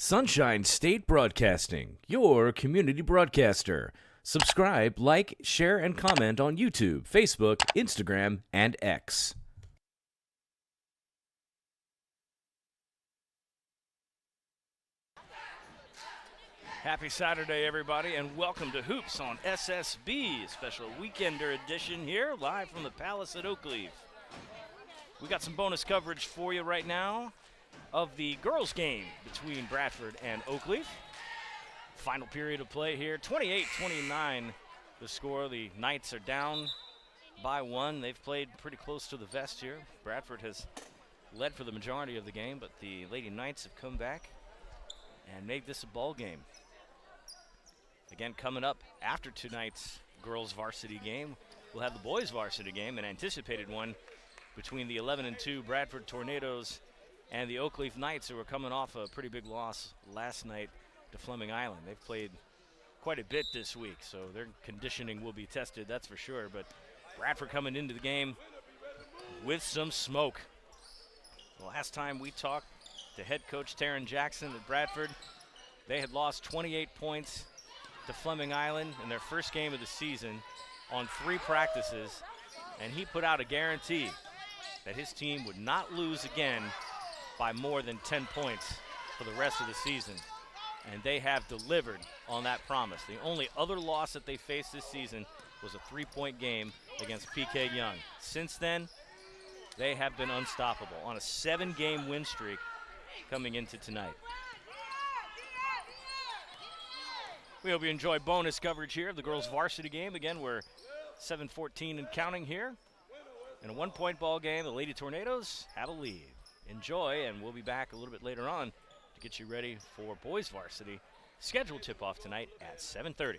Sunshine State Broadcasting, your community broadcaster. Subscribe, like, share, and comment on YouTube, Facebook, Instagram, and X. Happy Saturday, everybody, and welcome to Hoops on SSB, a special weekender edition here, live from the Palace at Oakleaf. We got some bonus coverage for you right now of the girls' game between Bradford and Oakleaf. Final period of play here, 28-29 the score. The Knights are down by one. They've played pretty close to the vest here. Bradford has led for the majority of the game, but the Lady Knights have come back and made this a ball game. Again, coming up after tonight's girls varsity game, we'll have the boys varsity game, an anticipated one between the 11-2 Bradford Tornadoes and the Oakleaf Knights, who are coming off a pretty big loss last night to Fleming Island. They've played quite a bit this week, so their conditioning will be tested, that's for sure. But Bradford coming into the game with some smoke. The last time we talked to head coach Taryn Jackson at Bradford, they had lost 28 points to Fleming Island in their first game of the season on 3 practices, and he put out a guarantee that his team would not lose again by more than 10 points for the rest of the season. And they have delivered on that promise. The only other loss that they faced this season was a 3-point game against PK Young. Since then, they have been unstoppable on a 7-game win streak coming into tonight. We hope you enjoy bonus coverage here of the girls' varsity game. Again, we're 7-14 and counting here. In a 1-point ball game, the Lady Tornadoes have a lead. Enjoy, and we'll be back a little bit later on to get you ready for boys varsity. Scheduled tip-off tonight at 7:30.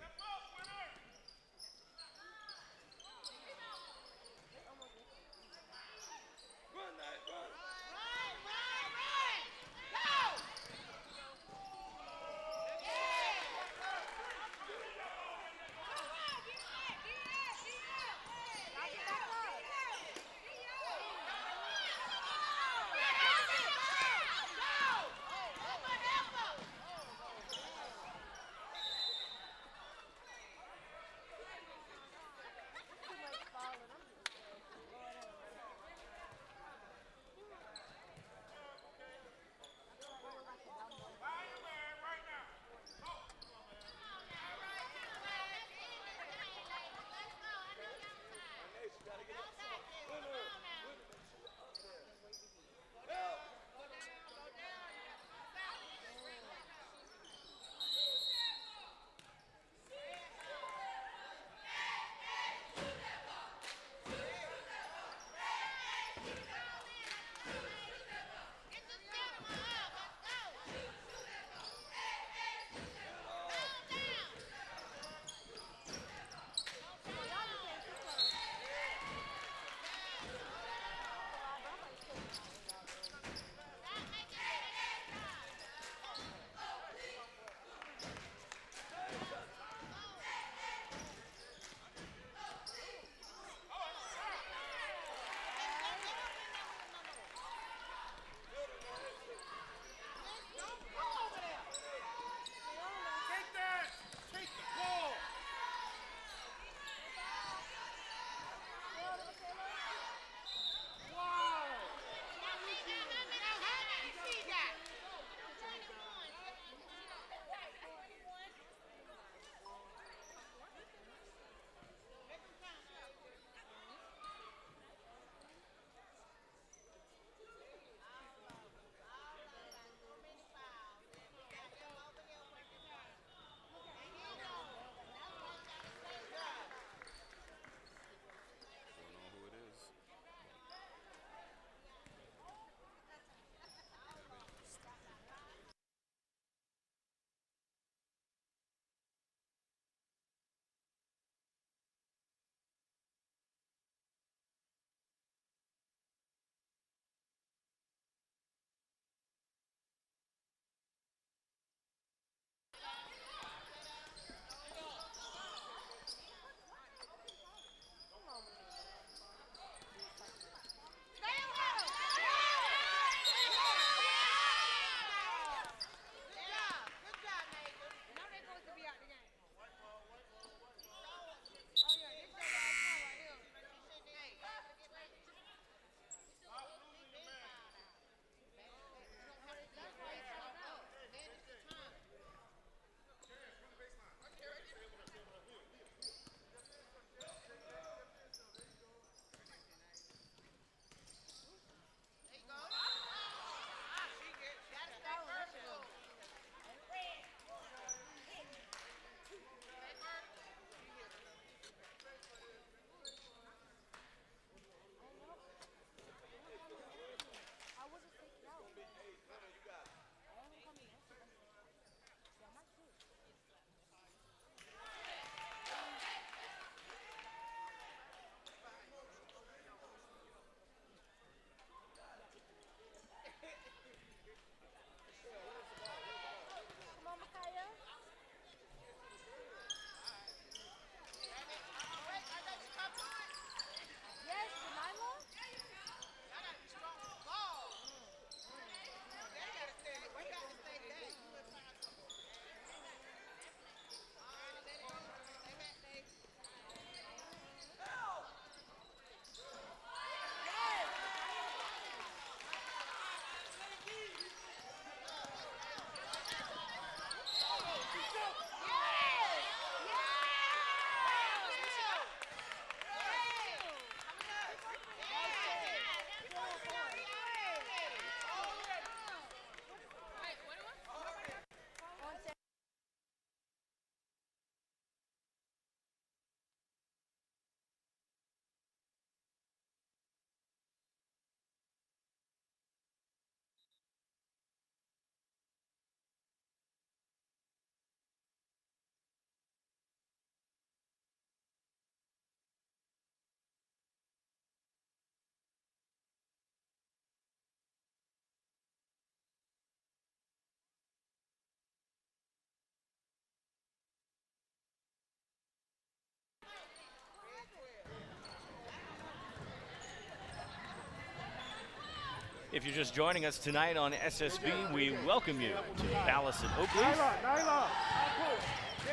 If you're just joining us tonight on SSB, we welcome you to Dallas at Oakleaf.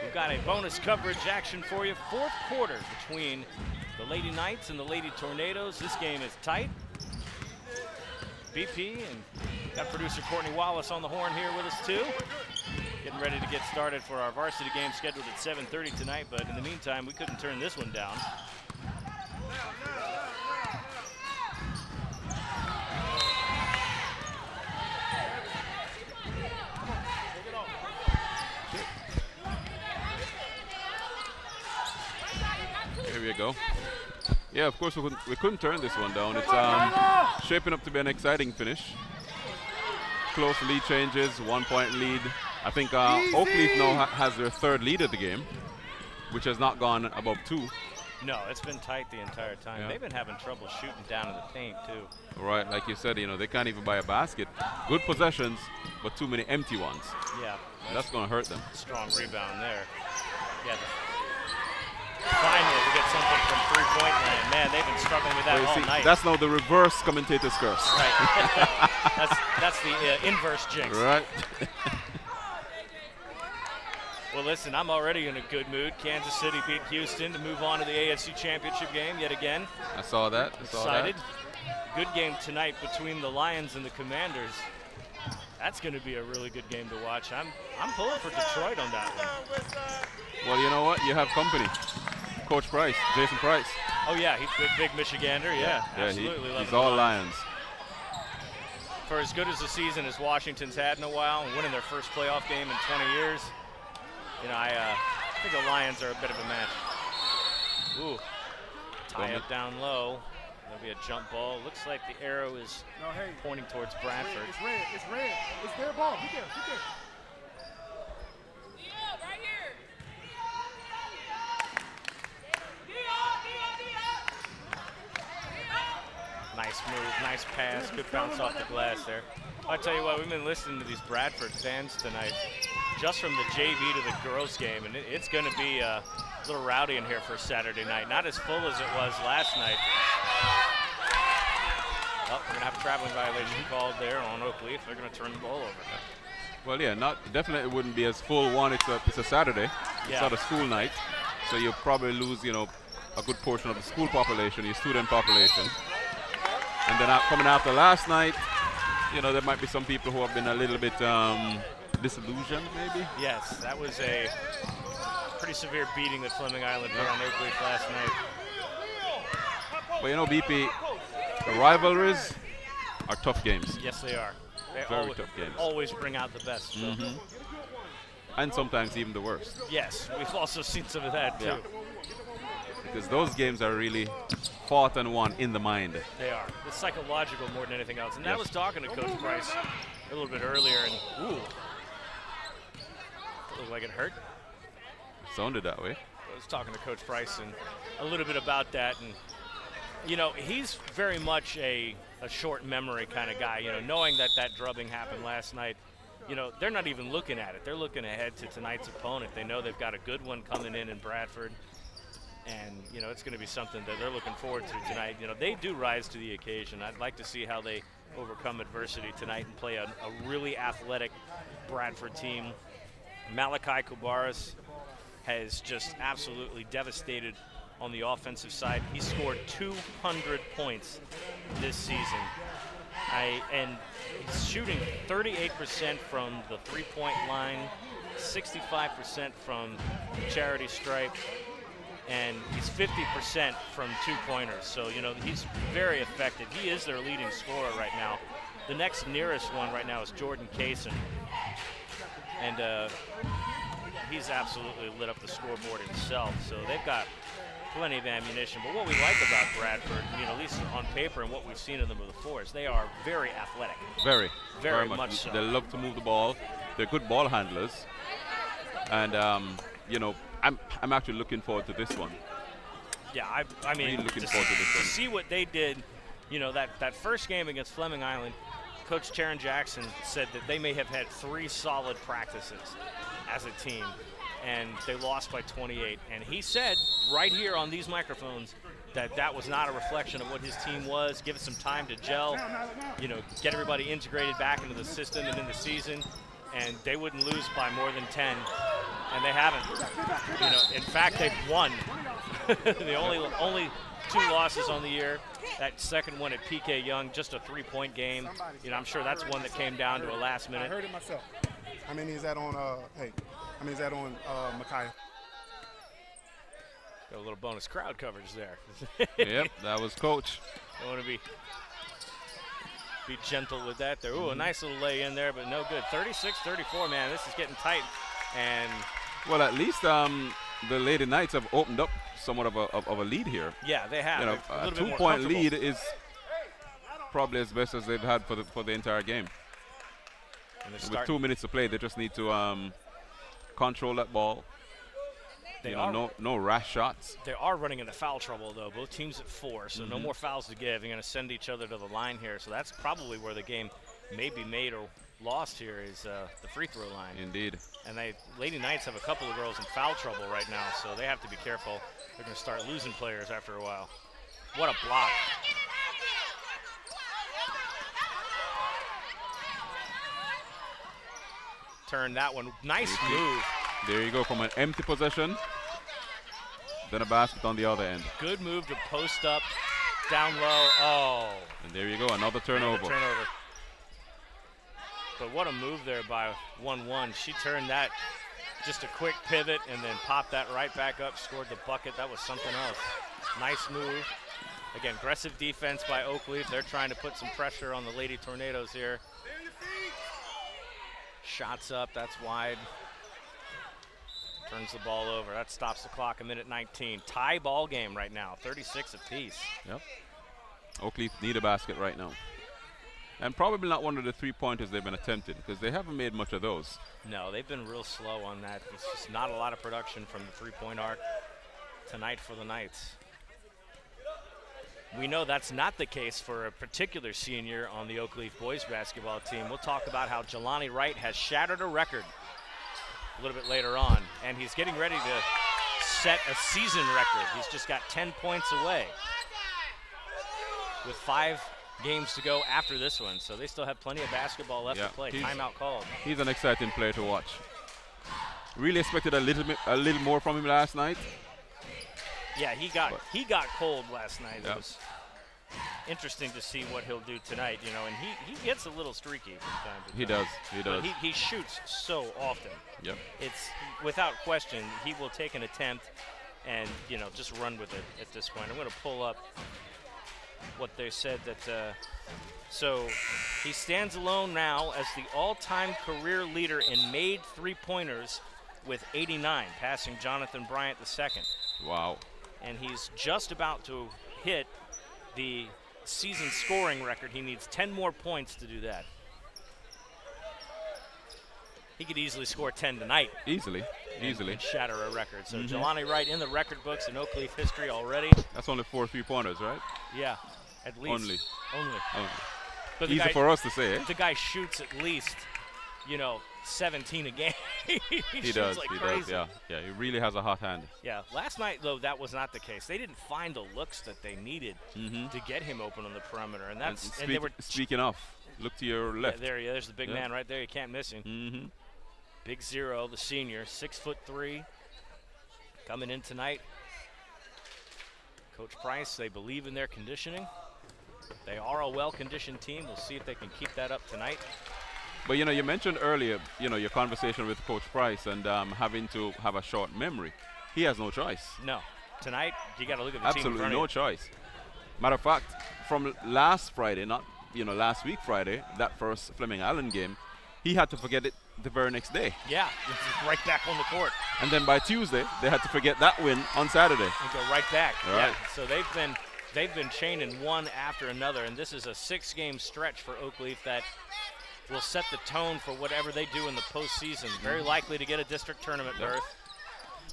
We've got a bonus coverage action for you. Fourth quarter between the Lady Knights and the Lady Tornadoes. This game is tight. BP and got producer Courtney Wallace on the horn here with us too. Getting ready to get started for our varsity game scheduled at 7:30 tonight, but in the meantime, we couldn't turn this one down. Here we go. Yeah, of course we couldn't turn this one down. It's shaping up to be an exciting finish. Close lead changes, 1 point lead. I think Oakleaf now has their third lead of the game, which has not gone above 2. No, it's been tight the entire time. Yeah. They've been having trouble shooting down in the paint too. Right, like you said, they can't even buy a basket. Good possessions, but too many empty ones. Yeah, That's going to hurt them. strong rebound there. Yeah. Finally, we get something from three-point land. Man, they've been struggling with that Well, all you see, night. that's now the reverse commentator's curse. Right. that's the inverse jinx. Right. Well, listen, I'm already in a good mood. Kansas City beat Houston to move on to the AFC Championship game yet again. I saw that. Excited. Good game tonight between the Lions and the Commanders. That's going to be a really good game to watch. I'm pulling for Detroit on that one. Well, you know what? You have company. Coach Price, Jason Price. Oh, yeah, he's big Michigander. Yeah, absolutely. He's loving all the Lions. For as good as a season as Washington's had in a while and winning their first playoff game in 20 years, I think the Lions are a bit of a match. Ooh, tie up down low. There'll be a jump ball. Looks like the arrow is pointing towards Bradford. It's red. It's red. It's their ball. Get there. Get there. Nice move, nice pass, good bounce off the glass there. I tell you what, we've been listening to these Bradford fans tonight, just from the JV to the girls game, and it's going to be a little rowdy in here for Saturday night. Not as full as it was last night. Oh, we're going to have a traveling violation called there on Oakleaf. They're going to turn the ball over. Well, yeah, definitely it wouldn't be as full one. It's a Saturday. Yeah. It's not a school night, so you'll probably lose, a good portion of the school population, your student population. And then coming after last night, there might be some people who have been a little bit disillusioned, maybe. Yes, that was a pretty severe beating that Fleming Island put on Oakleaf last night. But BP, the rivalries are tough games. Yes, they are. They Very tough games. always bring out the best. So. And sometimes even the worst. Yes, we've also seen some of that too. Yeah. Because those games are really fought and won in the mind. They are. It's psychological more than anything else. And I Yes. was talking to Coach Price a little bit earlier, and ooh, it looked like it hurt. Sounded that way. I was talking to Coach Price and a little bit about that, and he's very much a short memory kind of guy. Knowing that drubbing happened last night, they're not even looking at it. They're looking ahead to tonight's opponent. They know they've got a good one coming in Bradford. And, it's going to be something that they're looking forward to tonight. They do rise to the occasion. I'd like to see how they overcome adversity tonight and play a really athletic Bradford team. Malachi Kubaris has just absolutely devastated on the offensive side. He scored 200 points this season. And he's shooting 38% from the three-point line, 65% from charity stripe, and he's 50% from two-pointers. So, he's very effective. He is their leading scorer right now. The next nearest one right now is Jordan Kaysen. And he's absolutely lit up the scoreboard himself. So they've got plenty of ammunition. But what we like about Bradford, at least on paper and what we've seen of them before, is they are very athletic. Very much so. They love to move the ball. They're good ball handlers. And, I'm actually looking forward to this one. Yeah, I mean, Really looking forward to this one. To see what they did, that first game against Fleming Island, Coach Charon Jackson said that they may have had 3 solid practices as a team, and they lost by 28. And he said right here on these microphones, that was not a reflection of what his team was. Give it some time to gel, get everybody integrated back into the system and in the season, and they wouldn't lose by more than 10, and they haven't. In fact, they've won. The only 2 losses on the year. That second one at PK Young, just a 3-point game. I'm sure that's one that came down to a last minute. I heard it myself. How many is that on? Micaiah? Got a little bonus crowd coverage there. Yep, that was Coach. I want to be gentle with that there. Ooh, a nice little lay in there, but no good. 36-34, man. This is getting tight. And well, at least the Lady Knights have opened up somewhat of a lead here. yeah, they have. A 2-point lead is probably as best as they've had for the entire game. And with 2 minutes to play, they just need to control that ball. No rash shots. They are running into foul trouble, though. Both teams at 4, so no more fouls to give. They're going to send each other to the line here. So that's probably where the game may be made or lost here is the free throw line. Indeed. And Lady Knights have a couple of girls in foul trouble right now, so they have to be careful. They're going to start losing players after a while. What a block. Turn that one. Nice move. There you go, from an empty possession, then a basket on the other end. Good move to post up, down low. Oh. And there you go, another turnover. But what a move there by 1-1. She turned that, just a quick pivot, and then popped that right back up, scored the bucket. That was something else. Nice move. Again, aggressive defense by Oakleaf. They're trying to put some pressure on the Lady Tornadoes here. Shots up, that's wide. Turns the ball over. That stops the clock, a minute 19. Tie ball game right now, 36 apiece. Yep. Oakleaf need a basket right now. And probably not one of the 3-pointers they've been attempting, because they haven't made much of those. No, they've been real slow on that. It's just not a lot of production from the 3-point arc tonight for the Knights. We know that's not the case for a particular senior on the Oakleaf boys basketball team. We'll talk about how Jelani Wright has shattered a record a little bit later on, and he's getting ready to set a season record. He's just got 10 points away with 5 games to go after this one, so they still have plenty of basketball left to play. Timeout called. He's an exciting player to watch. Really expected a little more from him last night. Yeah, he got cold last night. It was interesting to see what he'll do tonight, and he gets a little streaky from time to time. He does. But he shoots so often. Yep. It's without question he will take an attempt and just run with it at this point. I'm going to pull up what they said that so he stands alone now as the all-time career leader in made 3-pointers with 89, passing Jonathan Bryant II. Wow. And he's just about to hit the season scoring record. He needs 10 more points to do that. He could easily score 10 tonight. Easily. And shatter a record. So Jelani Wright in the record books in Oakleaf history already. That's only 4 3-pointers, right? Yeah, at least. Only. But easy for us to say, eh? The guy shoots at least, 17 a game. he does, like crazy. Yeah, he really has a hot hand. Yeah, last night, though, that was not the case. They didn't find the looks that they needed to get him open on the perimeter. And they were speaking of, look to your left. Yeah, there's the big man right there. You can't miss him. Big Zero, the senior, 6'3", coming in tonight. Coach Price, they believe in their conditioning. They are a well-conditioned team. We'll see if they can keep that up tonight. But, you mentioned earlier, your conversation with Coach Price and having to have a short memory. He has no choice. No. Tonight, you got to look at the team in front of Absolutely no choice. Matter of fact, from last Friday, not, last week Friday, that first Fleming Island game, he had to forget it the very next day. Yeah, right back on the court. And then by Tuesday, they had to forget that win on Saturday. And go right back. All right. So they've been chaining one after another, and this is a 6-game stretch for Oakleaf that will set the tone for whatever they do in the postseason. Very likely to get a district tournament berth.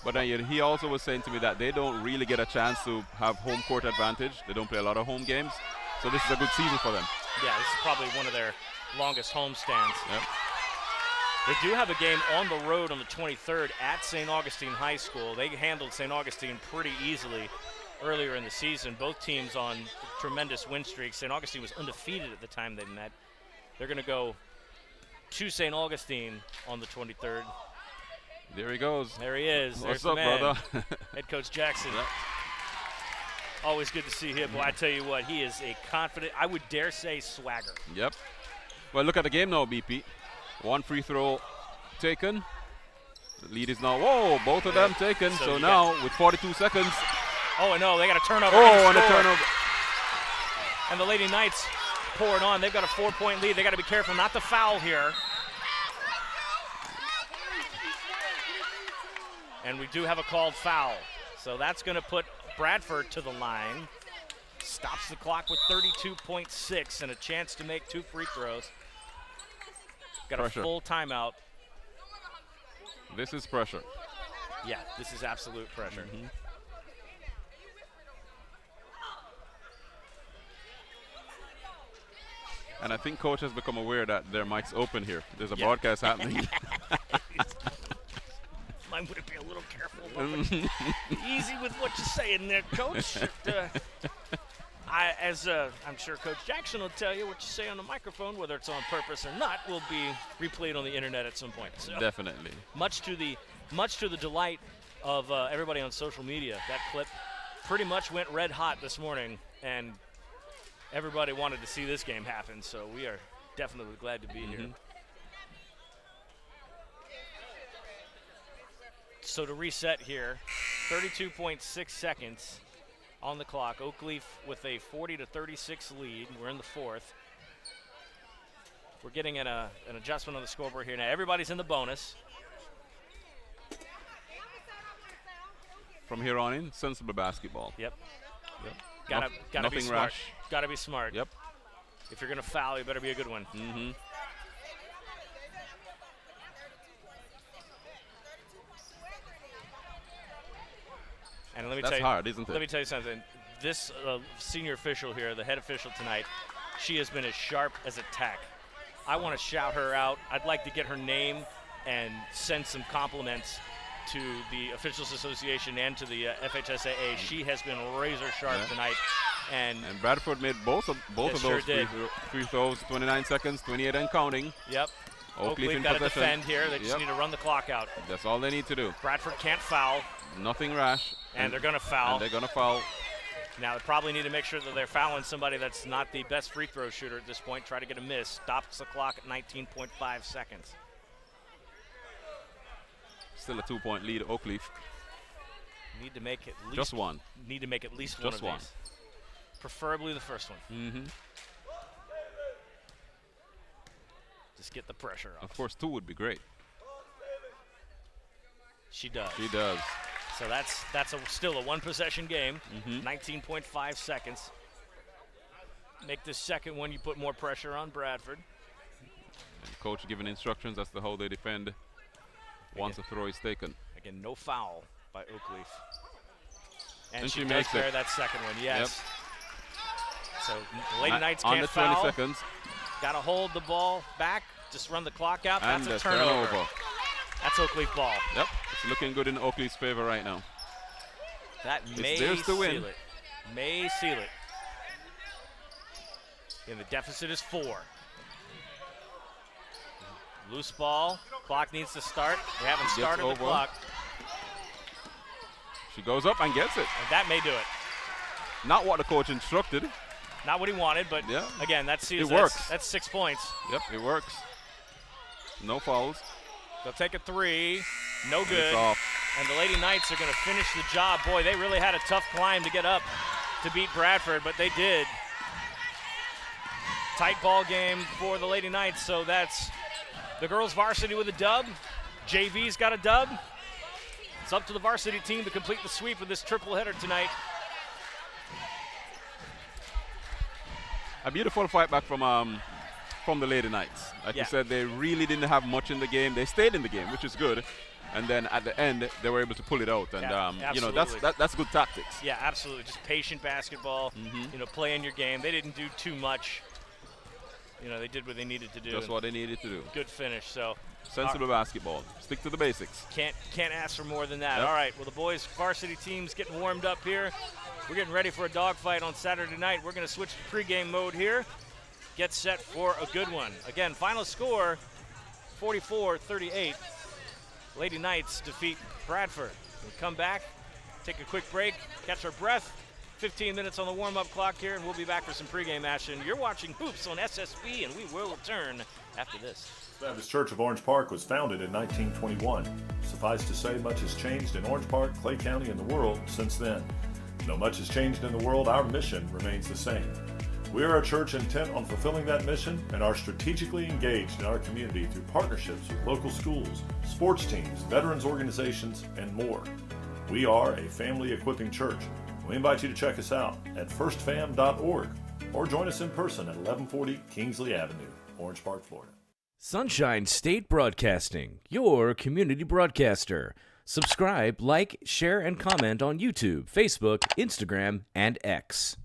But then he also was saying to me that they don't really get a chance to have home court advantage. They don't play a lot of home games. So this is a good season for them. Yeah, this is probably one of their longest home stands. Yep. They do have a game on the road on the 23rd at St. Augustine High School. They handled St. Augustine pretty easily earlier in the season. Both teams on tremendous win streaks. St. Augustine was undefeated at the time they met. They're going to go to St. Augustine on the 23rd. There he goes. There he is. What's There's up, the man. brother? Head Coach Jackson. Yep. Always good to see him. Well, I tell you what, he is a confident, I would dare say, swagger. Yep. Well, look at the game now, BP. One free throw taken. The lead is now, whoa, both of them taken. So now, with 42 seconds. Oh, no, they got a turnover. Oh, and a turnover. And the Lady Knights pour it on. They've got a 4-point lead. They got to be careful not to foul here. And we do have a called foul. So that's going to put Bradford to the line. Stops the clock with 32.6 and a chance to make 2 free throws. Got Pressure. a full timeout. This is pressure. Yeah, this is absolute pressure. And I think coach has become aware that their mic's open here. There's a broadcast happening. Mine would be a little careful. Easy with what you're saying there, Coach. I'm sure Coach Jackson will tell you what you say on the microphone, whether it's on purpose or not, will be replayed on the internet at some point. So Definitely. much to the delight of everybody on social media. That clip pretty much went red hot this morning, and everybody wanted to see this game happen. So we are definitely glad to be here. So to reset here, 32.6 seconds on the clock. Oakleaf with a 40-36 lead. We're in the 4th. We're getting an adjustment on the scoreboard here now. Everybody's in the bonus. From here on in, sensible basketball. Yep. Gotta be Nothing smart. rash. Gotta be smart. Yep. If you're gonna foul, you better be a good one. And let me That's tell you, hard, isn't it? Let me tell you something. This senior official here, the head official tonight, she has been as sharp as a tack. I want to shout her out. I'd like to get her name and send some compliments to the Officials Association and to the FHSAA. She has been razor sharp tonight. And Bradford made both of those sure free throws, 29 seconds, 28 and counting. Yep. Oakleaf in got to possession. defend here. They just need to run the clock out. That's all they need to do. Bradford can't foul. Nothing rash. And they're going to foul. And they're going to foul. Now they probably need to make sure that they're fouling somebody that's not the best free throw shooter at this point. Try to get a miss. Stops the clock at 19.5 seconds. Still a 2-point lead, Oakleaf. Need to make at least Just one. Need to make at least Just one one. of these. Preferably the first one. Just get the pressure off. Of course, 2 would be great. She does. She does. So that's still a 1-possession game. 19.5 seconds. Make this second one, you put more pressure on Bradford. And coach giving instructions as to how they defend once a throw is taken. Again, no foul by Oakleaf. And she she makes takes care it. of that second one, yes. So the Lady Knights Under can't 20 foul. seconds. Got to hold the ball back, just run the clock out. And That's a the turnover. That's Oakleaf ball. Yep, it's looking good in Oakleaf's favor right now. That may theirs to win. seal it. May seal it. And the deficit is 4. Loose ball. Clock needs to start. We haven't started the clock. She goes up and gets it. And that may do it. Not what the coach instructed. Not what he wanted, but again, It works. That's 6 points. Yep, it works. No fouls. They'll take a 3. No good. It's off. And the Lady Knights are going to finish the job. Boy, they really had a tough climb to get up to beat Bradford, but they did. Tight ball game for the Lady Knights, so that's the girls varsity with a dub. JV's got a dub. It's up to the varsity team to complete the sweep of this triple header tonight. A beautiful fight back from the Lady Knights. Like you said, they really didn't have much in the game. They stayed in the game, which is good. And then at the end, they were able to pull it out. And you know, that's good tactics. Yeah, absolutely. Just patient basketball. You know, playing your game. They didn't do too much. You know, they did what they needed to do. That's what they needed to do. Good finish. So sensible basketball. Stick to the basics. Can't ask for more than that. Yep. All right. Well, the boys varsity team's getting warmed up here. We're getting ready for a dogfight on Saturday night. We're going to switch to pregame mode here. Get set for a good one. Again, final score, 44-38. Lady Knights defeat Bradford. We come back, take a quick break, catch our breath. 15 minutes on the warm-up clock here, and we'll be back for some pregame action. You're watching Hoops on SSB, and we will return after this. Baptist Church of Orange Park was founded in 1921. Suffice to say, much has changed in Orange Park, Clay County, and the world since then. Though much has changed in the world, our mission remains the same. We are a church intent on fulfilling that mission and are strategically engaged in our community through partnerships with local schools, sports teams, veterans organizations, and more. We are a family equipping church. We invite you to check us out at firstfam.org or join us in person at 1140 Kingsley Avenue, Orange Park, Florida. Sunshine State Broadcasting, your community broadcaster. Subscribe, like, share, and comment on YouTube, Facebook, Instagram, and X.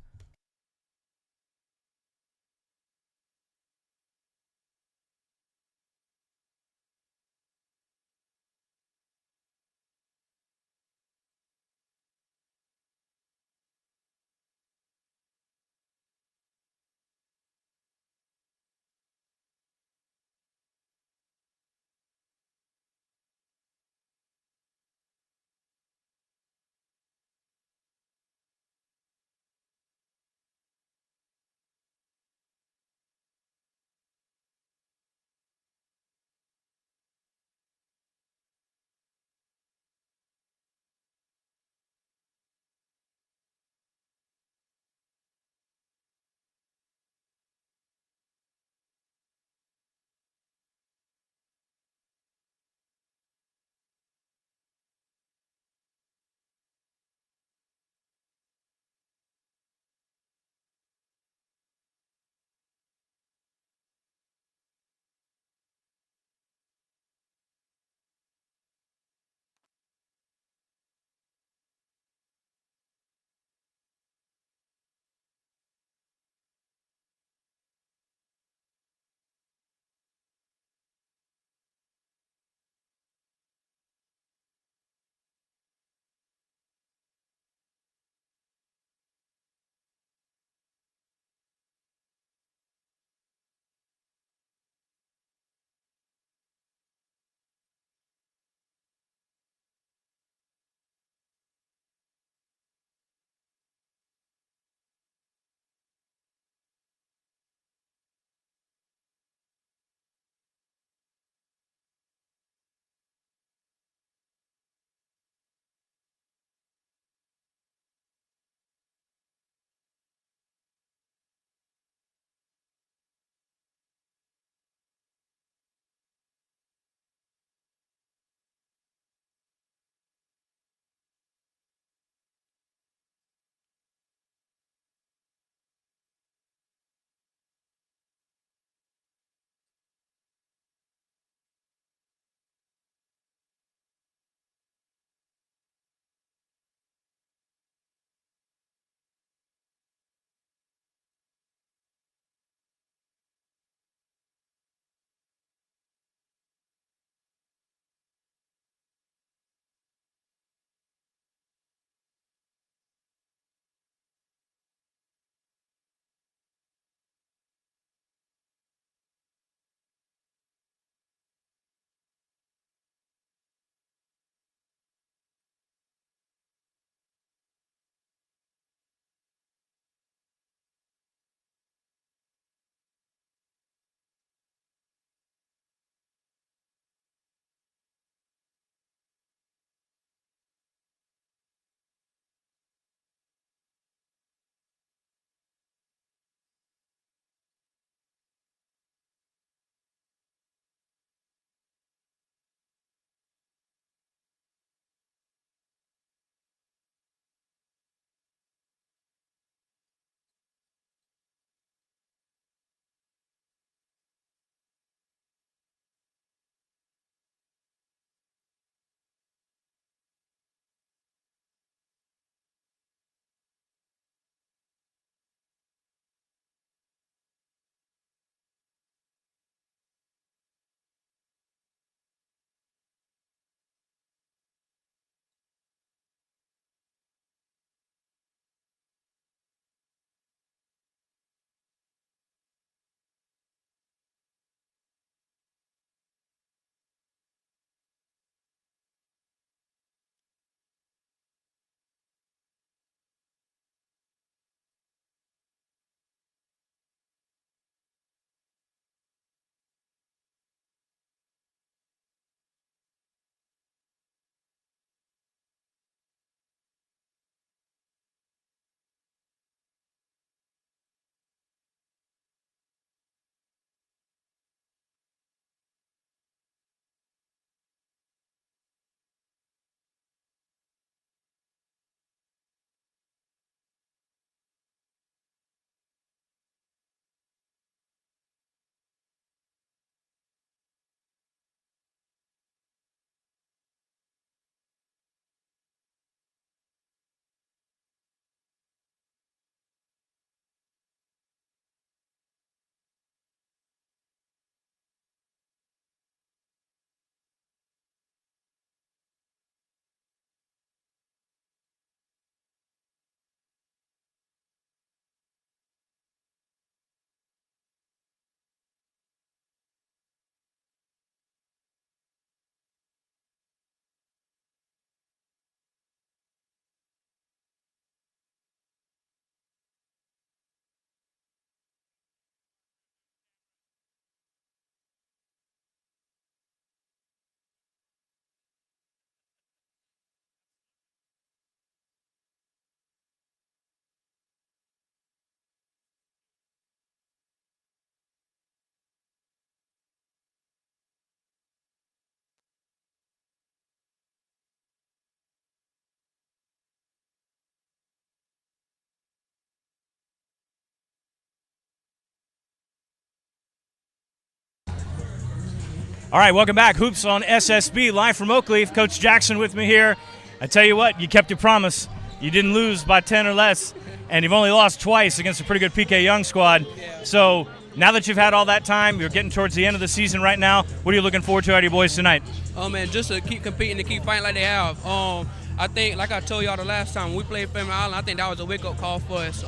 All right, welcome back. Hoops on SSB, live from Oakleaf. Coach Jackson with me here. I tell you what, you kept your promise. You didn't lose by 10 or less, and you've only lost twice against a pretty good PK Young squad. So now that you've had all that time, you're getting towards the end of the season right now. What are you looking forward to out of your boys tonight? Oh, man, just to keep competing, to keep fighting like they have. I think, like I told y'all the last time, when we played Family Island, I think that was a wake-up call for us.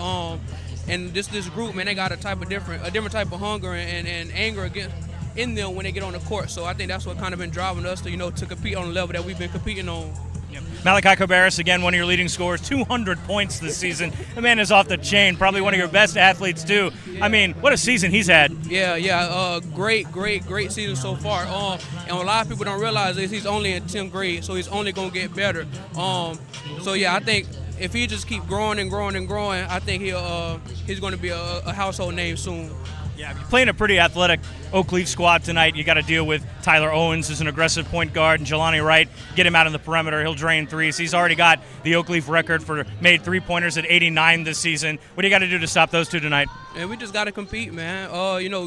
And this group, man, they got a different type of hunger and anger in them when they get on the court. So I think that's what kind of been driving us to, to compete on the level that we've been competing on. Yep. Malachi Kobaris, again, one of your leading scorers, 200 points this season. The man is off the chain, probably one of your best athletes, too. I mean, what a season he's had. Yeah, great season so far. And a lot of people don't realize is he's only in 10th grade, so he's only going to get better. So, yeah, I think if he just keep growing and growing and growing, I think he's going to be a household name soon. Yeah, you're playing a pretty athletic Oakleaf squad tonight. You got to deal with Tyler Owens as an aggressive point guard and Jelani Wright. Get him out on the perimeter. He'll drain threes. He's already got the Oakleaf record for made three-pointers at 89 this season. What do you got to do to stop those two tonight? And we just got to compete, man.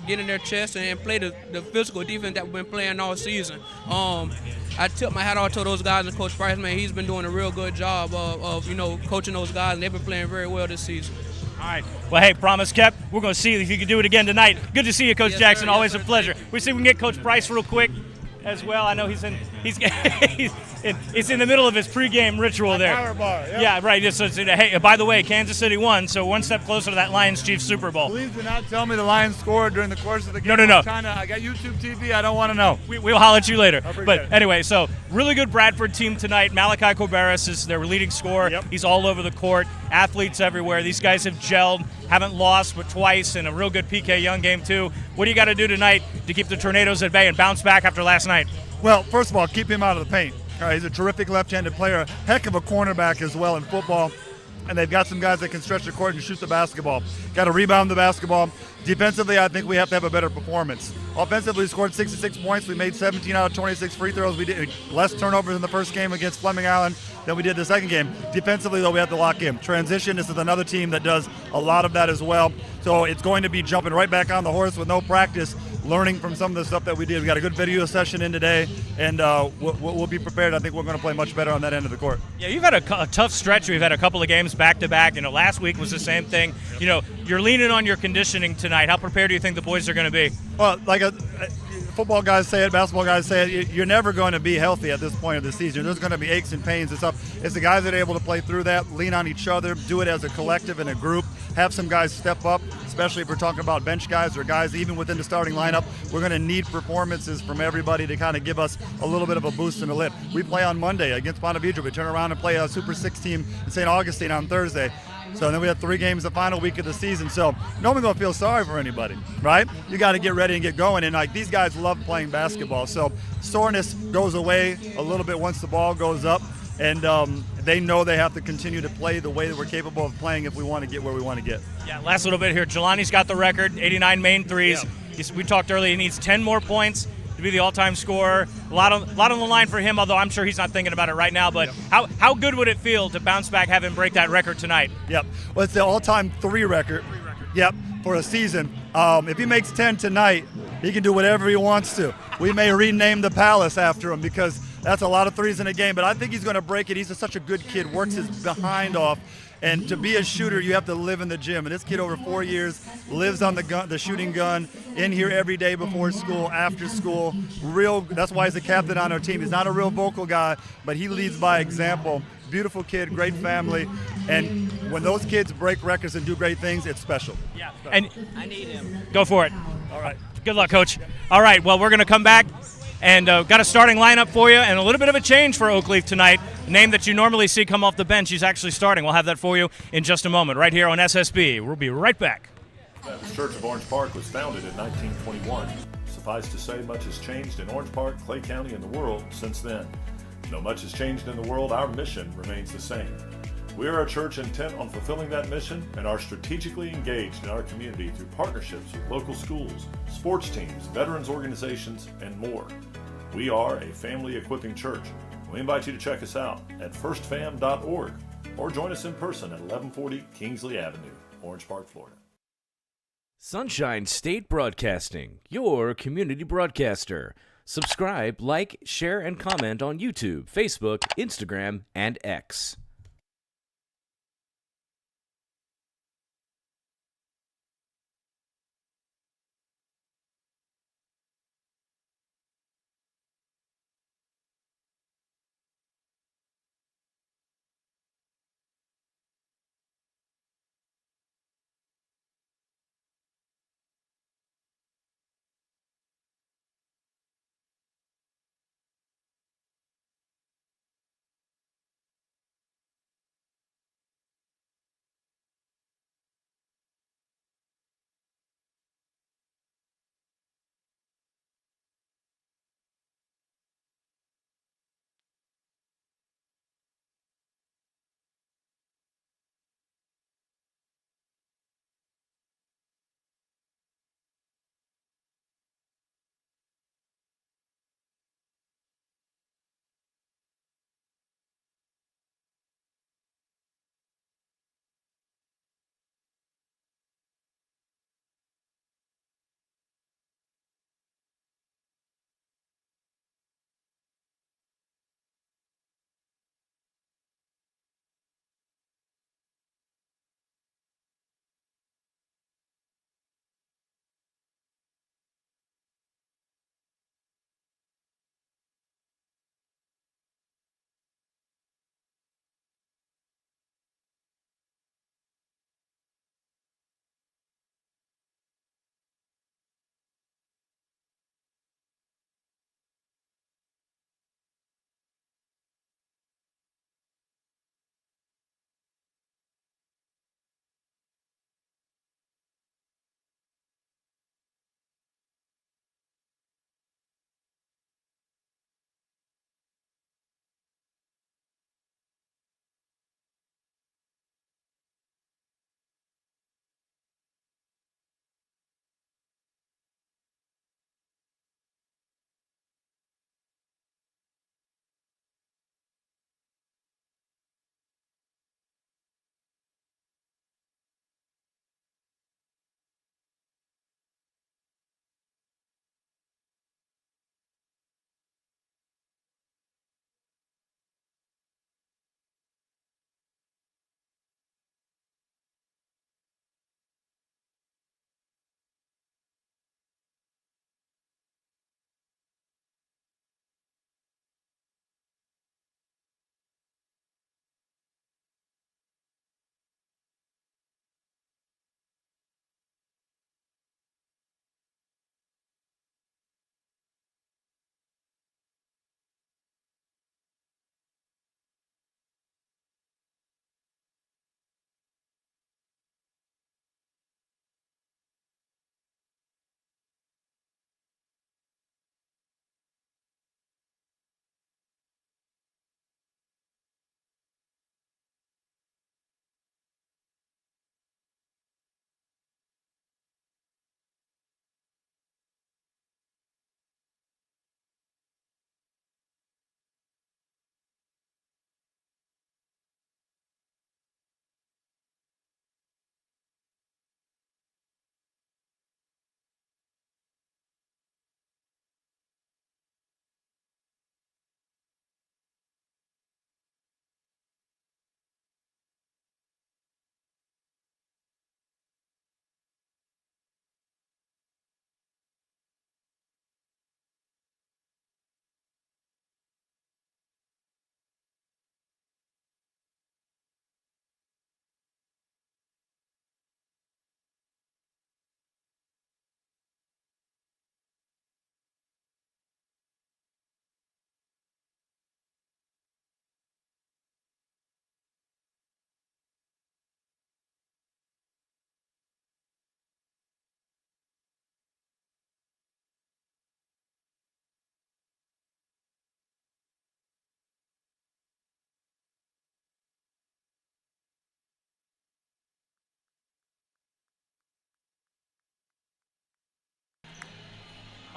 Get in their chest and play the physical defense that we've been playing all season. I tip my hat off to those guys and Coach Price, man. He's been doing a real good job of coaching those guys, and they've been playing very well this season. All right. Well, hey, promise kept. We're going to see if you can do it again tonight. Good to see you, Coach Jackson. Sir. Always Yes, a pleasure. We see if we can get Coach Price real quick as well. I know he's in the middle of his pregame ritual there. Power bar, yep. Yeah, right. Hey, by the way, Kansas City won, so one step closer to that Lions-Chiefs Super Bowl. Please do not tell me the Lions scored during the course of the game. No. I got YouTube TV. I don't want to know. We'll holler at you later. But it. anyway, so really good Bradford team tonight. Malachi Kobaris is their leading scorer. Yep. He's all over the court. Athletes everywhere. These guys have gelled, haven't lost but twice, in a real good PK Young game too. What do you got to do tonight to keep the Tornadoes at bay and bounce back after last night? Well, first of all, keep him out of the paint. All right, he's a terrific left-handed player, heck of a cornerback as well in football. And they've got some guys that can stretch the court and shoot the basketball. Got to rebound the basketball. Defensively, I think we have to have a better performance. Offensively, we scored 66 points. We made 17 out of 26 free throws. We did less turnovers in the first game against Fleming Island than we did the second game. Defensively, though, we have to lock in. Transition, this is another team that does a lot of that as well. So it's going to be jumping right back on the horse with no practice, learning from some of the stuff that we did. We got a good video session in today, and we'll be prepared. I think we're going to play much better on that end of the court. Yeah, you've had a tough stretch. We've had a couple of games back-to-back. Last week was the same thing. You're leaning on your conditioning tonight. How prepared do you think the boys are going to be? Well, like football guys say it, basketball guys say it, you're never going to be healthy at this point of the season. There's going to be aches and pains and stuff. It's the guys that are able to play through that, lean on each other, do it as a collective and a group, have some guys step up, especially if we're talking about bench guys or guys even within the starting lineup. We're going to need performances from everybody to kind of give us a little bit of a boost and a lift. We play on Monday against Ponte Vedra. We turn around and play a Super 6 team in St. Augustine on Thursday. So then we have 3 games the final week of the season. So no one's going to feel sorry for anybody, right? You got to get ready and get going. And these guys love playing basketball. So soreness goes away a little bit once the ball goes up. And they know they have to continue to play the way that we're capable of playing if we want to get where we want to get. Yeah, last little bit here. Jelani's got the record, 89 main threes. Yeah. We talked earlier, he needs 10 more points to be the all-time scorer. A lot on the line for him, although I'm sure he's not thinking about it right now. But how good would it feel to bounce back, have him break that record tonight? Yep. Well, it's the all-time 3 record. Yep, for a season. If he makes 10 tonight, he can do whatever he wants to. We may rename the Palace after him because that's a lot of threes in a game. But I think he's going to break it. He's such a good kid, works his behind off. And to be a shooter, you have to live in the gym. And this kid over 4 years lives on the shooting gun, in here every day before school, after school. That's why he's a captain on our team. He's not a real vocal guy, but he leads by example. Beautiful kid, great family. And when those kids break records and do great things, it's special. Yeah, and I need him. Go for it. All right. Good luck, Coach. All right, well, we're going to come back and got a starting lineup for you and a little bit of a change for Oakleaf tonight. A name that you normally see come off the bench, he's actually starting. We'll have that for you in just a moment right here on SSB. We'll be right back. The Baptist Church of Orange Park was founded in 1921. Suffice to say, much has changed in Orange Park, Clay County, and the world since then. Though much has changed in the world, our mission remains the same. We are a church intent on fulfilling that mission and are strategically engaged in our community through partnerships with local schools, sports teams, veterans organizations, and more. We are a family equipping church. We invite you to check us out at firstfam.org or join us in person at 1140 Kingsley Avenue, Orange Park, Florida. Sunshine State Broadcasting, your community broadcaster. Subscribe, like, share, and comment on YouTube, Facebook, Instagram, and X.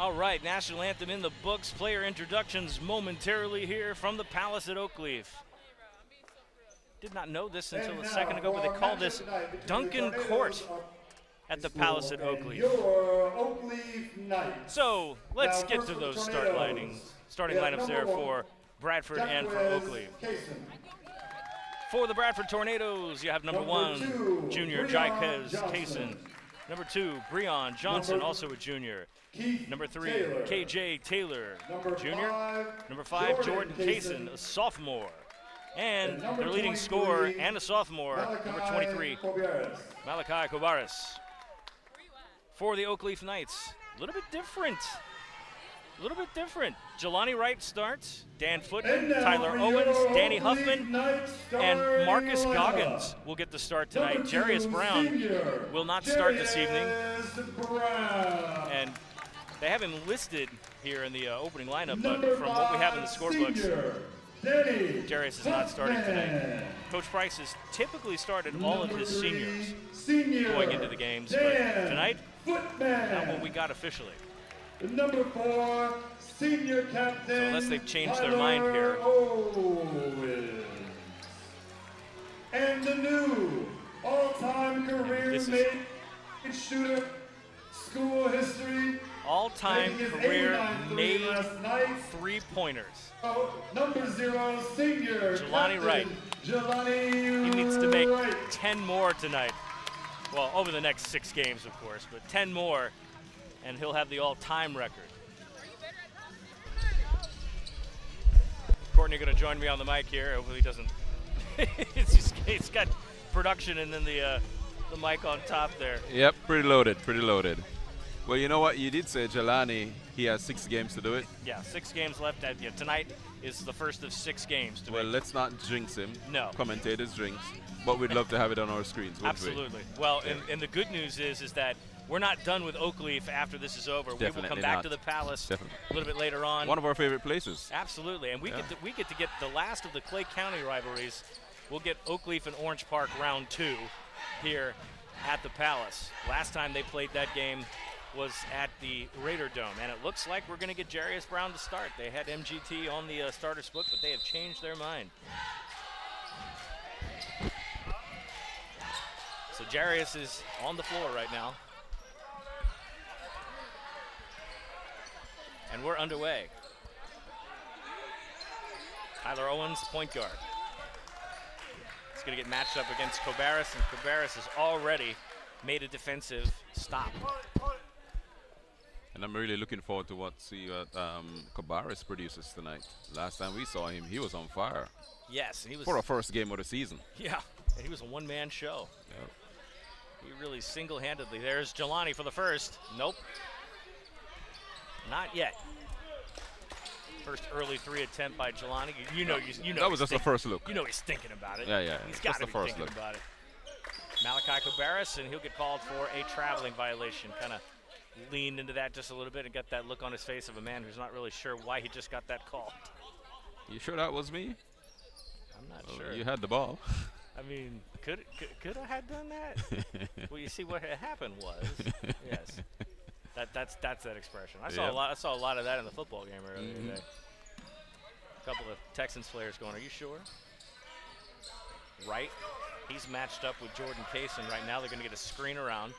All right, national anthem in the books. Player introductions momentarily here from the Palace at Oakleaf. Did not know this until a second ago, but they call this Duncan Court at the Palace at Oakleaf. Your Oakleaf Knights. So let's Now, get first to for the those Tornadoes. starting We have lineups there number for Bradford and for Jacquez Oakleaf. Kaysen. For the Bradford Tornadoes, you have number 1, two, junior Breon Jaquez Johnson. Kaysen. Number 2, Breon Johnson, Number- also a junior. Keith Number 3, Taylor. KJ Taylor, Number junior. 5, Number 5, Jordan Kaysen, a sophomore. And number their leading 23, scorer and a sophomore, number Malachi 23, Kobiaris. Malachi Kobaris. For the Oakleaf Knights, a little bit different. Jelani Wright starts, Dan Footman, And now Tyler for Owens, your Danny Oakleaf Huffman, Knights and starting Marcus lineup. Goggins will get the start tonight. Number Jarius 2, Brown senior, will not start this evening. Jarius Brown. And they have him listed here in the opening lineup, Number but from what we have in the 5, scorebooks, senior, Danny Jarius is not starting tonight. Huffman. Coach Price has typically started all of Number his 3, seniors senior, going into the games, but Dan tonight, Footman. not what we got officially. Number 4, senior captain. So unless they've changed their Tyler mind here. Owens. And the new all-time career This is- made shooter, school history. All-time making his career 89 three made last night. three-pointers. Number 0, senior Jelani captain, Wright. Jelani He needs to make Wright. 10 more tonight. Well, over the next 6 games, of course, but 10 more, and he'll have the all-time record. Courtney going to join me on the mic here. Hopefully he doesn't. He's got production and then the mic on top there. Yep, pretty loaded. Well, you know what? You did say Jelani, he has 6 games to do it. Yeah, 6 games left. Yeah, tonight is the first of 6 games. To Well, make. let's not jinx him. No. Commentators jinx. But we'd love to have it on our screens, wouldn't we? Absolutely. Well, and the good news is that we're not done with Oakleaf after this is over. we will Definitely come back not. to the Palace Definitely. a little bit later on. One of our favorite places. Absolutely, and we Yeah. get to get the last of the Clay County rivalries. We'll get Oakleaf and Orange Park round 2 here at the Palace. Last time they played that game was at the Raider Dome, and it looks like we're going to get Jarius Brown to start. They had MGT on the starters book, but they have changed their mind. So Jarius is on the floor right now. And we're underway. Tyler Owens, point guard. He's going to get matched up against Kobaris, and Kobaris has already made a defensive stop. And I'm really looking forward to what Kobaris produces tonight. Last time we saw him, he was on fire. Yes, he was. For a first game of the season. Yeah, and he was a one-man show. Yep. He really single-handedly. There's Jelani for the first. Nope. Not yet. First early 3 attempt by Jelani. You know That was he's just the first look. You know he's thinking about it. Yeah. He's Just got to the be first thinking look. about it. Malachi Kobaris, and he'll get called for a traveling violation. Kind of leaned into that just a little bit and got that look on his face of a man who's not really sure why he just got that call. You sure that was me? I'm not Well, sure. You had the ball. I mean, could I have done that? Well, you see what had happened was, yes, that's that expression. I saw a lot of that in the football game earlier today. A couple of Texans players going, "Are you sure?" Right, he's matched up with Jordan Kaysen right now. They're going to get a screen around.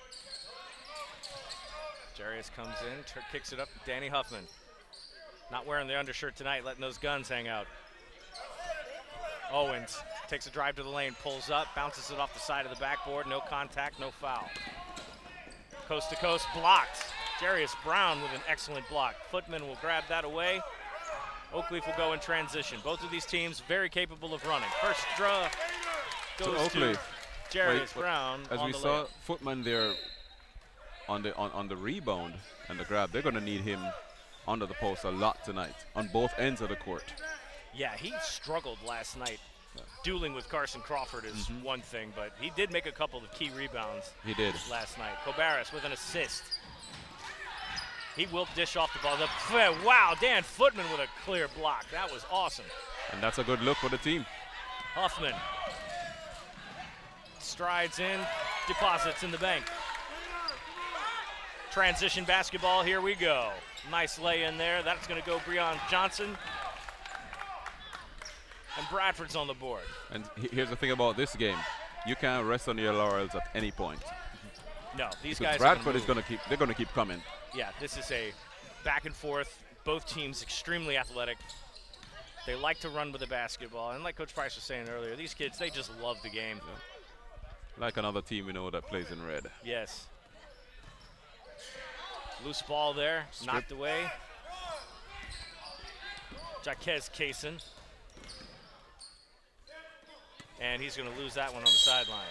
Jarius comes in, kicks it up to Danny Huffman. Not wearing the undershirt tonight, letting those guns hang out. Owens takes a drive to the lane, pulls up, bounces it off the side of the backboard. No contact, no foul. Coast to coast, blocked. Jarius Brown with an excellent block. Footman will grab that away. Oakleaf will go in transition. Both of these teams very capable of running. First draw goes to Oakleaf. Jarius Brown As on we the saw layup. Footman there on the rebound and the grab, they're going to need him under the post a lot tonight on both ends of the court. Yeah, he struggled last night. Dueling with Carson Crawford is one thing, but he did make a couple of key rebounds. He did. Last night. Kobaris with an assist. He will dish off the ball. Wow, Dan Footman with a clear block. That was awesome. And that's a good look for the team. Huffman strides in, deposits in the bank. Transition basketball, here we go. Nice lay in there. That's going to go Breon Johnson. And Bradford's on the board. And here's the thing about this game. You can't rest on your laurels at any point. No, these Because guys. Bradford are is going to keep. They're going to keep coming. Yeah, this is a back and forth. Both teams extremely athletic. They like to run with the basketball, and like Coach Price was saying earlier, these kids, they just love the game. Yeah. Like another team we know that plays in red. Yes. Loose ball there, knocked away. Jaquez Kaysen. And he's going to lose that one on the sidelines.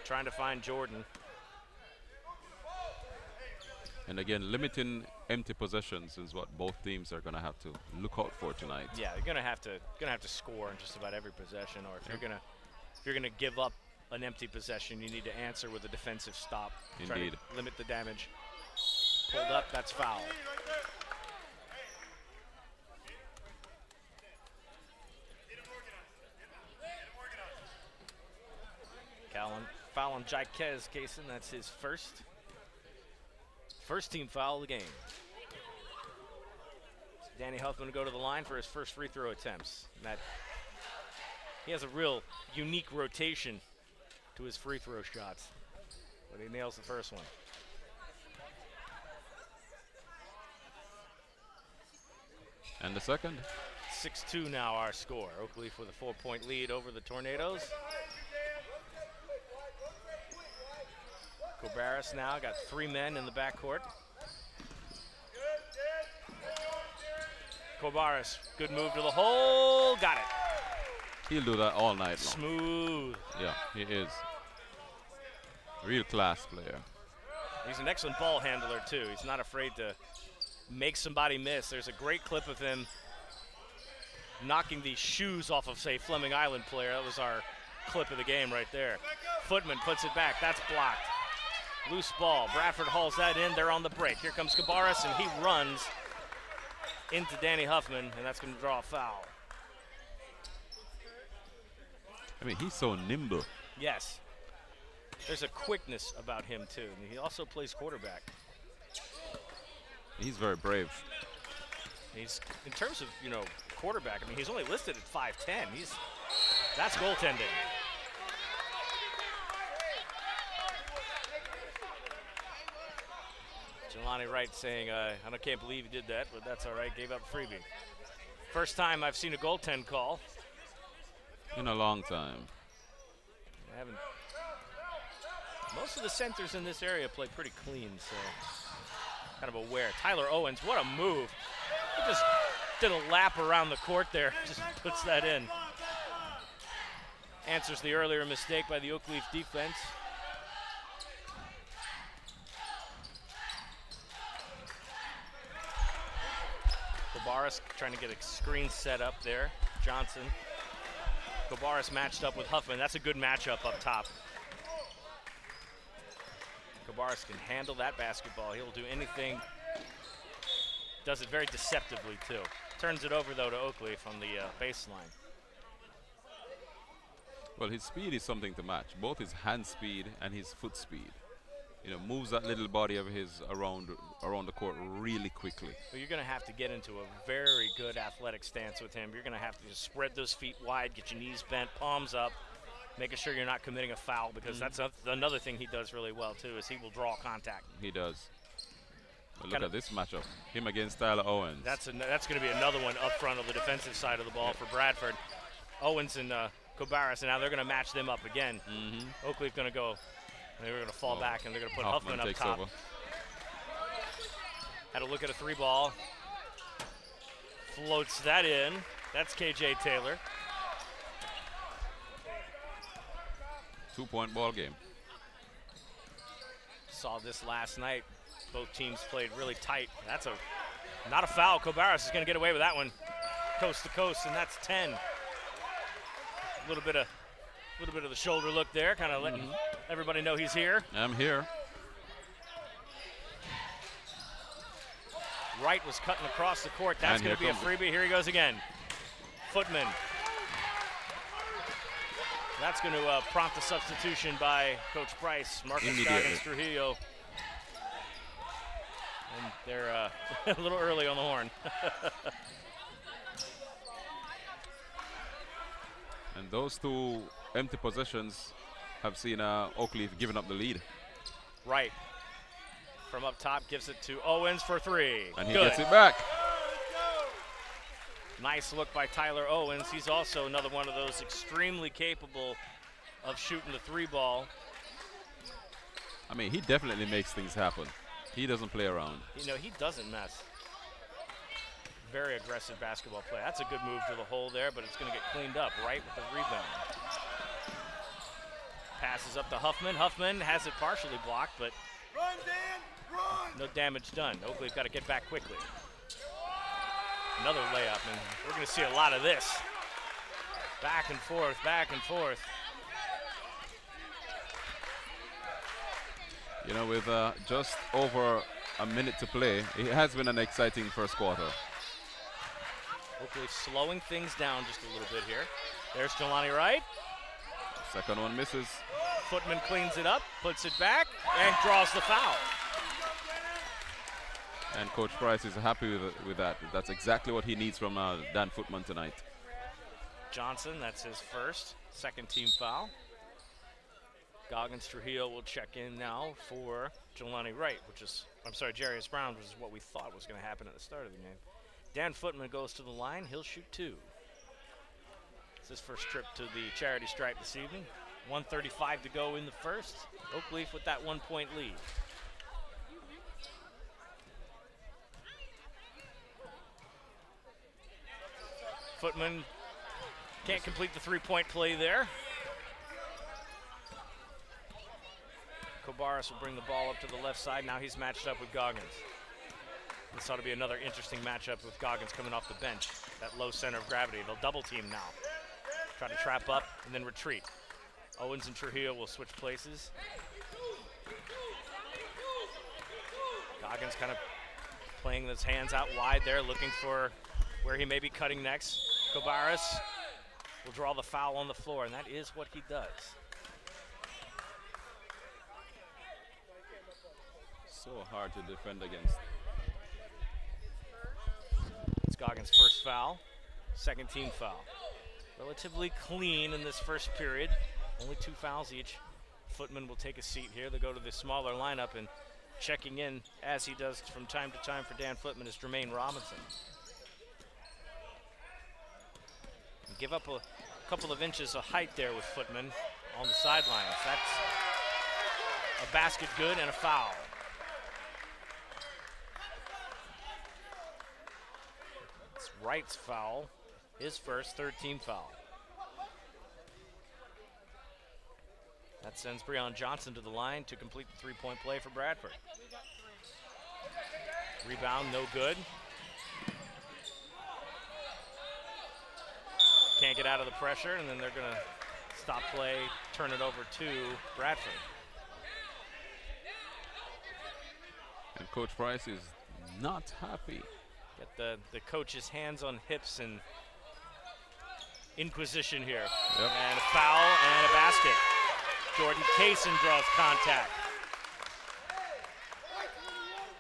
Trying to find Jordan. And again, limiting empty possessions is what both teams are going to have to look out for tonight. Yeah, they're going to have to score in just about every possession, or if you're going to give up an empty possession, you need to answer with a defensive stop. Try Indeed. to limit the damage. Pulled up, that's foul. Foul on Jaquez Kaysen, that's his first team foul of the game. So Danny Huffman to go to the line for his first free throw attempts. He has a real unique rotation to his free throw shots, but he nails the first one. And the second? 6-2 now our score. Oakleaf with a 4-point lead over the Tornadoes. Kobaris now got 3 men in the backcourt. Kobaris, good move to the hole, got it. He'll do that all night long. Smooth. Yeah, he is. Real class player. He's an excellent ball handler too. He's not afraid to make somebody miss. There's a great clip of him knocking the shoes off of, say, Fleming Island player. That was our clip of the game right there. Footman puts it back. That's blocked. Loose ball. Bradford hauls that in. They're on the break. Here comes Cabarrus, and he runs into Danny Huffman, and that's going to draw a foul. I mean, he's so nimble. Yes. There's a quickness about him, too. And he also plays quarterback. He's very brave. He's, in terms of, quarterback, I mean, he's only listed at 5'10". That's goaltending. Jelani Wright saying, I can't believe he did that, but that's all right, gave up a freebie. First time I've seen a goaltend call. In a long time. Most of the centers in this area play pretty clean, so kind of aware. Tyler Owens, what a move. He just did a lap around the court there, just puts that in. Answers the earlier mistake by the Oakleaf defense. Kobaris trying to get a screen set up there. Johnson. Kobaris matched up with Huffman. That's a good matchup up top. Kobaris can handle that basketball. He'll do anything. Does it very deceptively, too. Turns it over, though, to Oakleaf on the baseline. Well, his speed is something to match. Both his hand speed and his foot speed. Moves that little body of his around the court really quickly. Well, you're going to have to get into a very good athletic stance with him. You're going to have to just spread those feet wide, get your knees bent, palms up, making sure you're not committing a foul, because that's another thing he does really well, too, is he will draw contact. He does. But look at this matchup. Him against Tyler Owens. That's going to be another one up front of the defensive side of the ball for Bradford. Owens and Kobaris, and now they're going to match them up again. Oakleaf going to go. They're going to fall back, and they're going to put Huffman up top. Over. Had a look at a 3-ball. Floats that in. That's KJ Taylor. 2-point ball game. Saw this last night. Both teams played really tight. That's not a foul. Kobaris is going to get away with that one. Coast to coast, and that's 10. A little bit of the shoulder look there, kind of letting everybody know he's here. I'm here. Wright was cutting across the court. That's going to be a freebie. Here he goes again. Footman. That's going to prompt a substitution by Coach Price. Marcus Scoggins Trujillo. And they're a little early on the horn. And those two empty possessions have seen Oakleaf giving up the lead. Right. From up top, gives it to Owens for three. And he Good. gets it back. Nice look by Tyler Owens. He's also another one of those extremely capable of shooting the three ball. I mean, he definitely makes things happen. He doesn't play around. You know, he doesn't mess. Very aggressive basketball play. That's a good move to the hole there, but it's going to get cleaned up right with the rebound. Passes up to Huffman. Huffman has it partially blocked, but Run, Dan, run! no damage done. Oakley's got to get back quickly. Another layup, and we're going to see a lot of this. Back and forth, back and forth. You know, with just over a minute to play, it has been an exciting first quarter. Oakley slowing things down just a little bit here. There's Jelani Wright. Second one misses. Footman cleans it up, puts it back, and draws the foul. And Coach Price is happy with that. That's exactly what he needs from Dan Footman tonight. Johnson, that's his second team foul. Goggins Trujillo will check in now for Jelani Wright, Jarius Brown, which is what we thought was going to happen at the start of the game. Dan Footman goes to the line. He'll shoot two. It's his first trip to the charity stripe this evening. 1:35 to go in the first. Oakleaf with that 1 point lead. Footman can't complete the 3-point play there. Kobaris will bring the ball up to the left side. Now he's matched up with Goggins. This ought to be another interesting matchup with Goggins coming off the bench. That low center of gravity. They'll double team now. Try to trap up and then retreat. Owens and Trujillo will switch places. Goggins kind of playing his hands out wide there, looking for where he may be cutting next. Kobaris will draw the foul on the floor, and that is what he does. So hard to defend against. It's Goggins' first foul, second team foul. Relatively clean in this first period. Only 2 fouls each. Footman will take a seat here. They'll go to the smaller lineup, and checking in, as he does from time to time for Dan Footman, is Jermaine Robinson. Give up a couple of inches of height there with Footman on the sidelines. That's a basket good and a foul. It's Wright's foul, his first, third team foul. That sends Breon Johnson to the line to complete the 3-point play for Bradford. Rebound, no good. Can't get out of the pressure, and then they're going to stop play, turn it over to Bradford. And Coach Price is not happy. Get the coach's hands on hips and inquisition here. Yep. And a foul and a basket. Jordan Kaysen draws contact.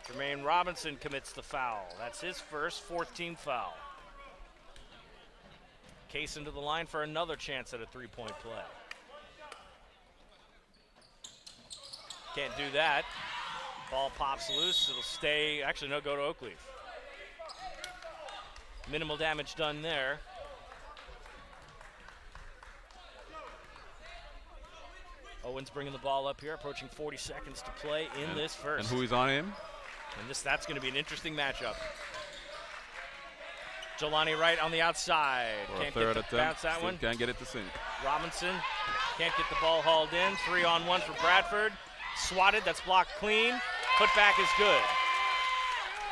Jermaine Robinson commits the foul. That's his first, fourth team foul. Kaysen to the line for another chance at a 3-point play. Can't do that. Ball pops loose. It'll stay. Actually, no, go to Oakleaf. Minimal damage done there. Owens bringing the ball up here, approaching 40 seconds to play in this first. And who is on him? And that's going to be an interesting matchup. Jelani Wright on the outside. For Can't a third get the attempt, bounce that one. can't get it to sink. Robinson can't get the ball hauled in. 3-on-1 for Bradford. Swatted, that's blocked clean. Putback is good.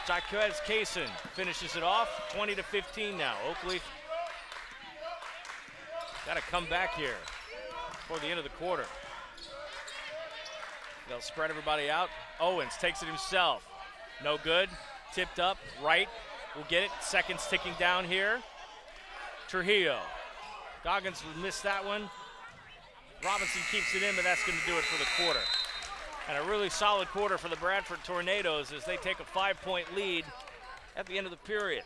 Jaquez Kaysen finishes it off. 20-15 now. Oakleaf got to come back here before the end of the quarter. They'll spread everybody out. Owens takes it himself. No good. Tipped up. Wright will get it. Seconds ticking down here. Trujillo. Goggins will miss that one. Robinson keeps it in, but that's going to do it for the quarter. And a really solid quarter for the Bradford Tornadoes as they take a 5-point lead at the end of the period.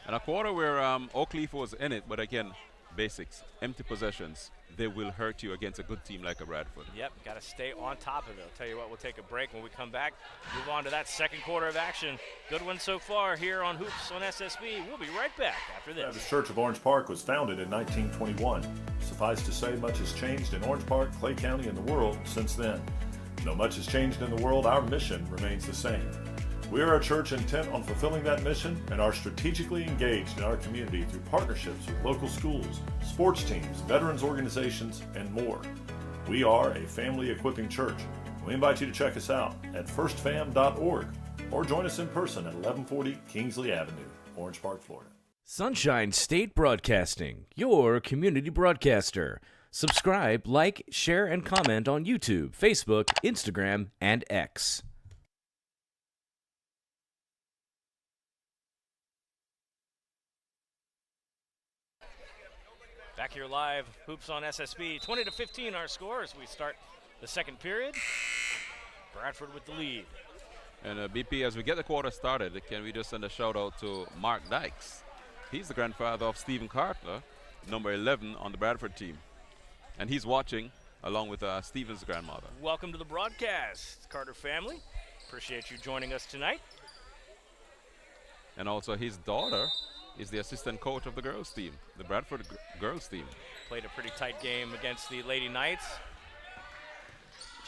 And a quarter where Oakleaf was in it, but again, basics, empty possessions, they will hurt you against a good team like a Bradford. Yep, got to stay on top of it. I'll tell you what, we'll take a break. When we come back, move on to that second quarter of action. Good one so far here on Hoops on SSB. We'll be right back after this. Baptist Church of Orange Park was founded in 1921. Suffice to say, much has changed in Orange Park, Clay County, and the world since then. Though much has changed in the world, our mission remains the same. We are a church intent on fulfilling that mission and are strategically engaged in our community through partnerships with local schools, sports teams, veterans organizations, and more. We are a family equipping church. We invite you to check us out at firstfam.org or join us in person at 1140 Kingsley Avenue, Orange Park, Florida. Sunshine State Broadcasting, your community broadcaster. Subscribe, like, share, and comment on YouTube, Facebook, Instagram, and X. Back here live, Hoops on SSB. 20-15 our score as we start the second period. Bradford with the lead. And BP, as we get the quarter started, can we just send a shout out to Mark Dykes? He's the grandfather of Stephen Carter, number 11 on the Bradford team. And he's watching along with Stephen's grandmother. Welcome to the broadcast, Carter family. Appreciate you joining us tonight. And also his daughter is the assistant coach of the girls team, the Bradford girls team. Played a pretty tight game against the Lady Knights.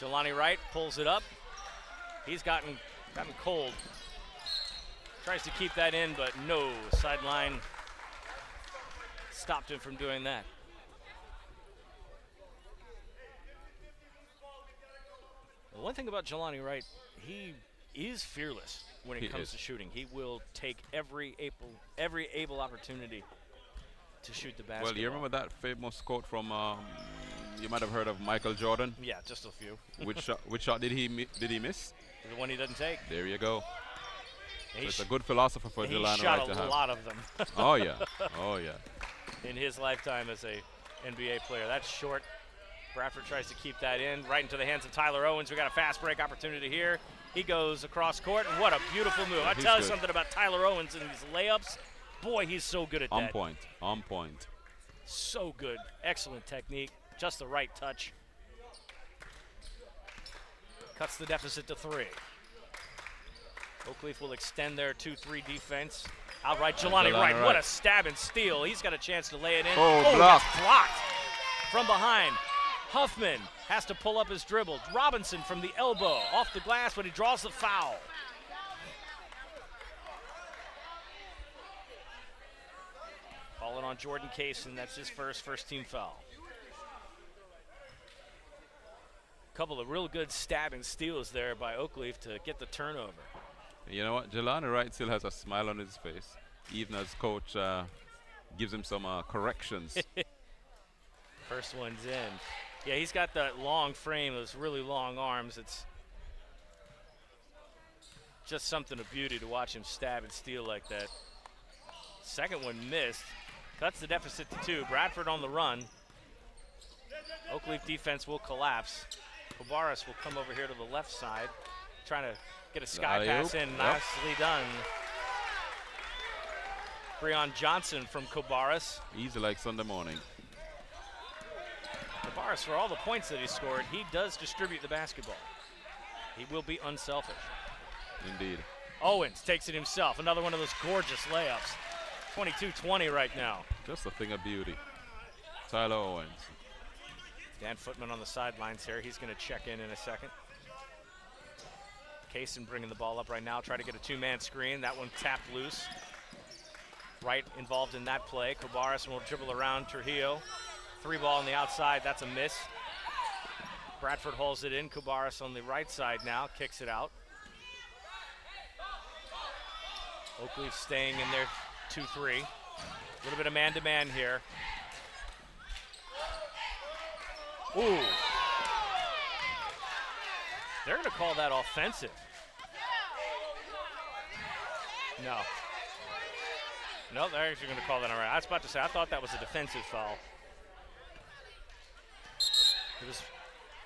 Jelani Wright pulls it up. He's gotten cold. Tries to keep that in, but no. Sideline stopped him from doing that. The one thing about Jelani Wright, he is fearless when it comes to shooting. He will take every able opportunity to shoot the basketball. Well, you remember that famous quote from, you might have heard of Michael Jordan? Yeah, just a few. Which shot did he miss? The one he doesn't take. There you go. So it's a good philosopher for Jelani Wright to have. He shot a lot of them. Oh, yeah. Oh, yeah. In his lifetime as a NBA player. That's short. Bradford tries to keep that in, right into the hands of Tyler Owens. We got a fast break opportunity here. He goes across court, and what a beautiful move. I tell you something about Tyler Owens and these layups. Boy, he's so good at that. On point. So good. Excellent technique. Just the right touch. Cuts the deficit to 3. Oakleaf will extend their 2-3 defense. Outright, Jelani Wright. What a stab and steal. He's got a chance to lay it in. Blocked. It's blocked from behind. Huffman has to pull up his dribble. Robinson from the elbow, off the glass, but he draws the foul. Calling on Jordan Case, and that's his first team foul. Couple of real good stab and steals there by Oakleaf to get the turnover. You know what? Jelani Wright still has a smile on his face, even as coach gives him some corrections. First one's in. Yeah, he's got that long frame, those really long arms. It's just something of beauty to watch him stab and steal like that. Second one missed. Cuts the deficit to 2. Bradford on the run. Oakleaf defense will collapse. Kobaris will come over here to the left side, trying to get a sky pass in. Nicely done. Breon Johnson from Kobaris. Easy like Sunday morning. Kobaris, for all the points that he scored, he does distribute the basketball. He will be unselfish. Indeed. Owens takes it himself. Another one of those gorgeous layups. 22-20 right now. Just a thing of beauty. Tyler Owens. Dan Footman on the sidelines here. He's going to check in a second. Kaysen bringing the ball up right now. Try to get a two-man screen. That one tapped loose. Wright involved in that play. Kobaris will dribble around Trujillo. 3-ball on the outside. That's a miss. Bradford holds it in. Kobaris on the right side now. Kicks it out. Oakleaf staying in there 2-3. A little bit of man-to-man here. Ooh. They're going to call that offensive. No. No, they're actually going to call that all right. I was about to say, I thought that was a defensive foul. He was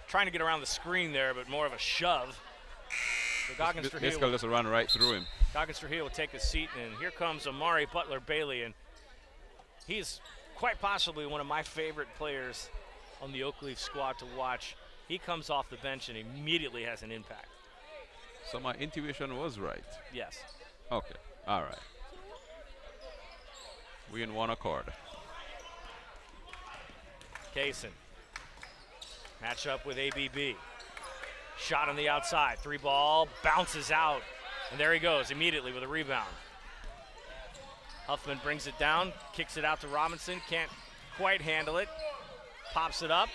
trying to get around the screen there, but more of a shove. So Goggins Trujillo just run right through him. Goggins Trujillo will take his seat, and here comes Amari Butler Bailey, and he's quite possibly one of my favorite players on the Oakleaf squad to watch. He comes off the bench and immediately has an impact. So my intuition was right. Yes. Okay. All right. We in one accord. Kaysen. Match up with ABB. Shot on the outside. 3-ball. Bounces out. And there he goes immediately with a rebound. Huffman brings it down. Kicks it out to Robinson. Can't quite handle it. Pops it up.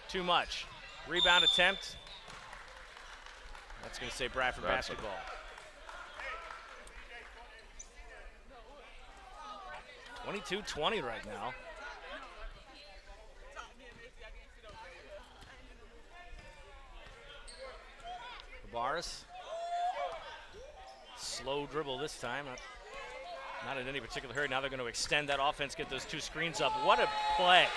Too much. Rebound attempt. That's going to say Bradford basketball. (22-20) right now. Barris. Slow dribble this time. Not in any particular hurry. Now they're going to extend that offense, get those two screens up. What a play.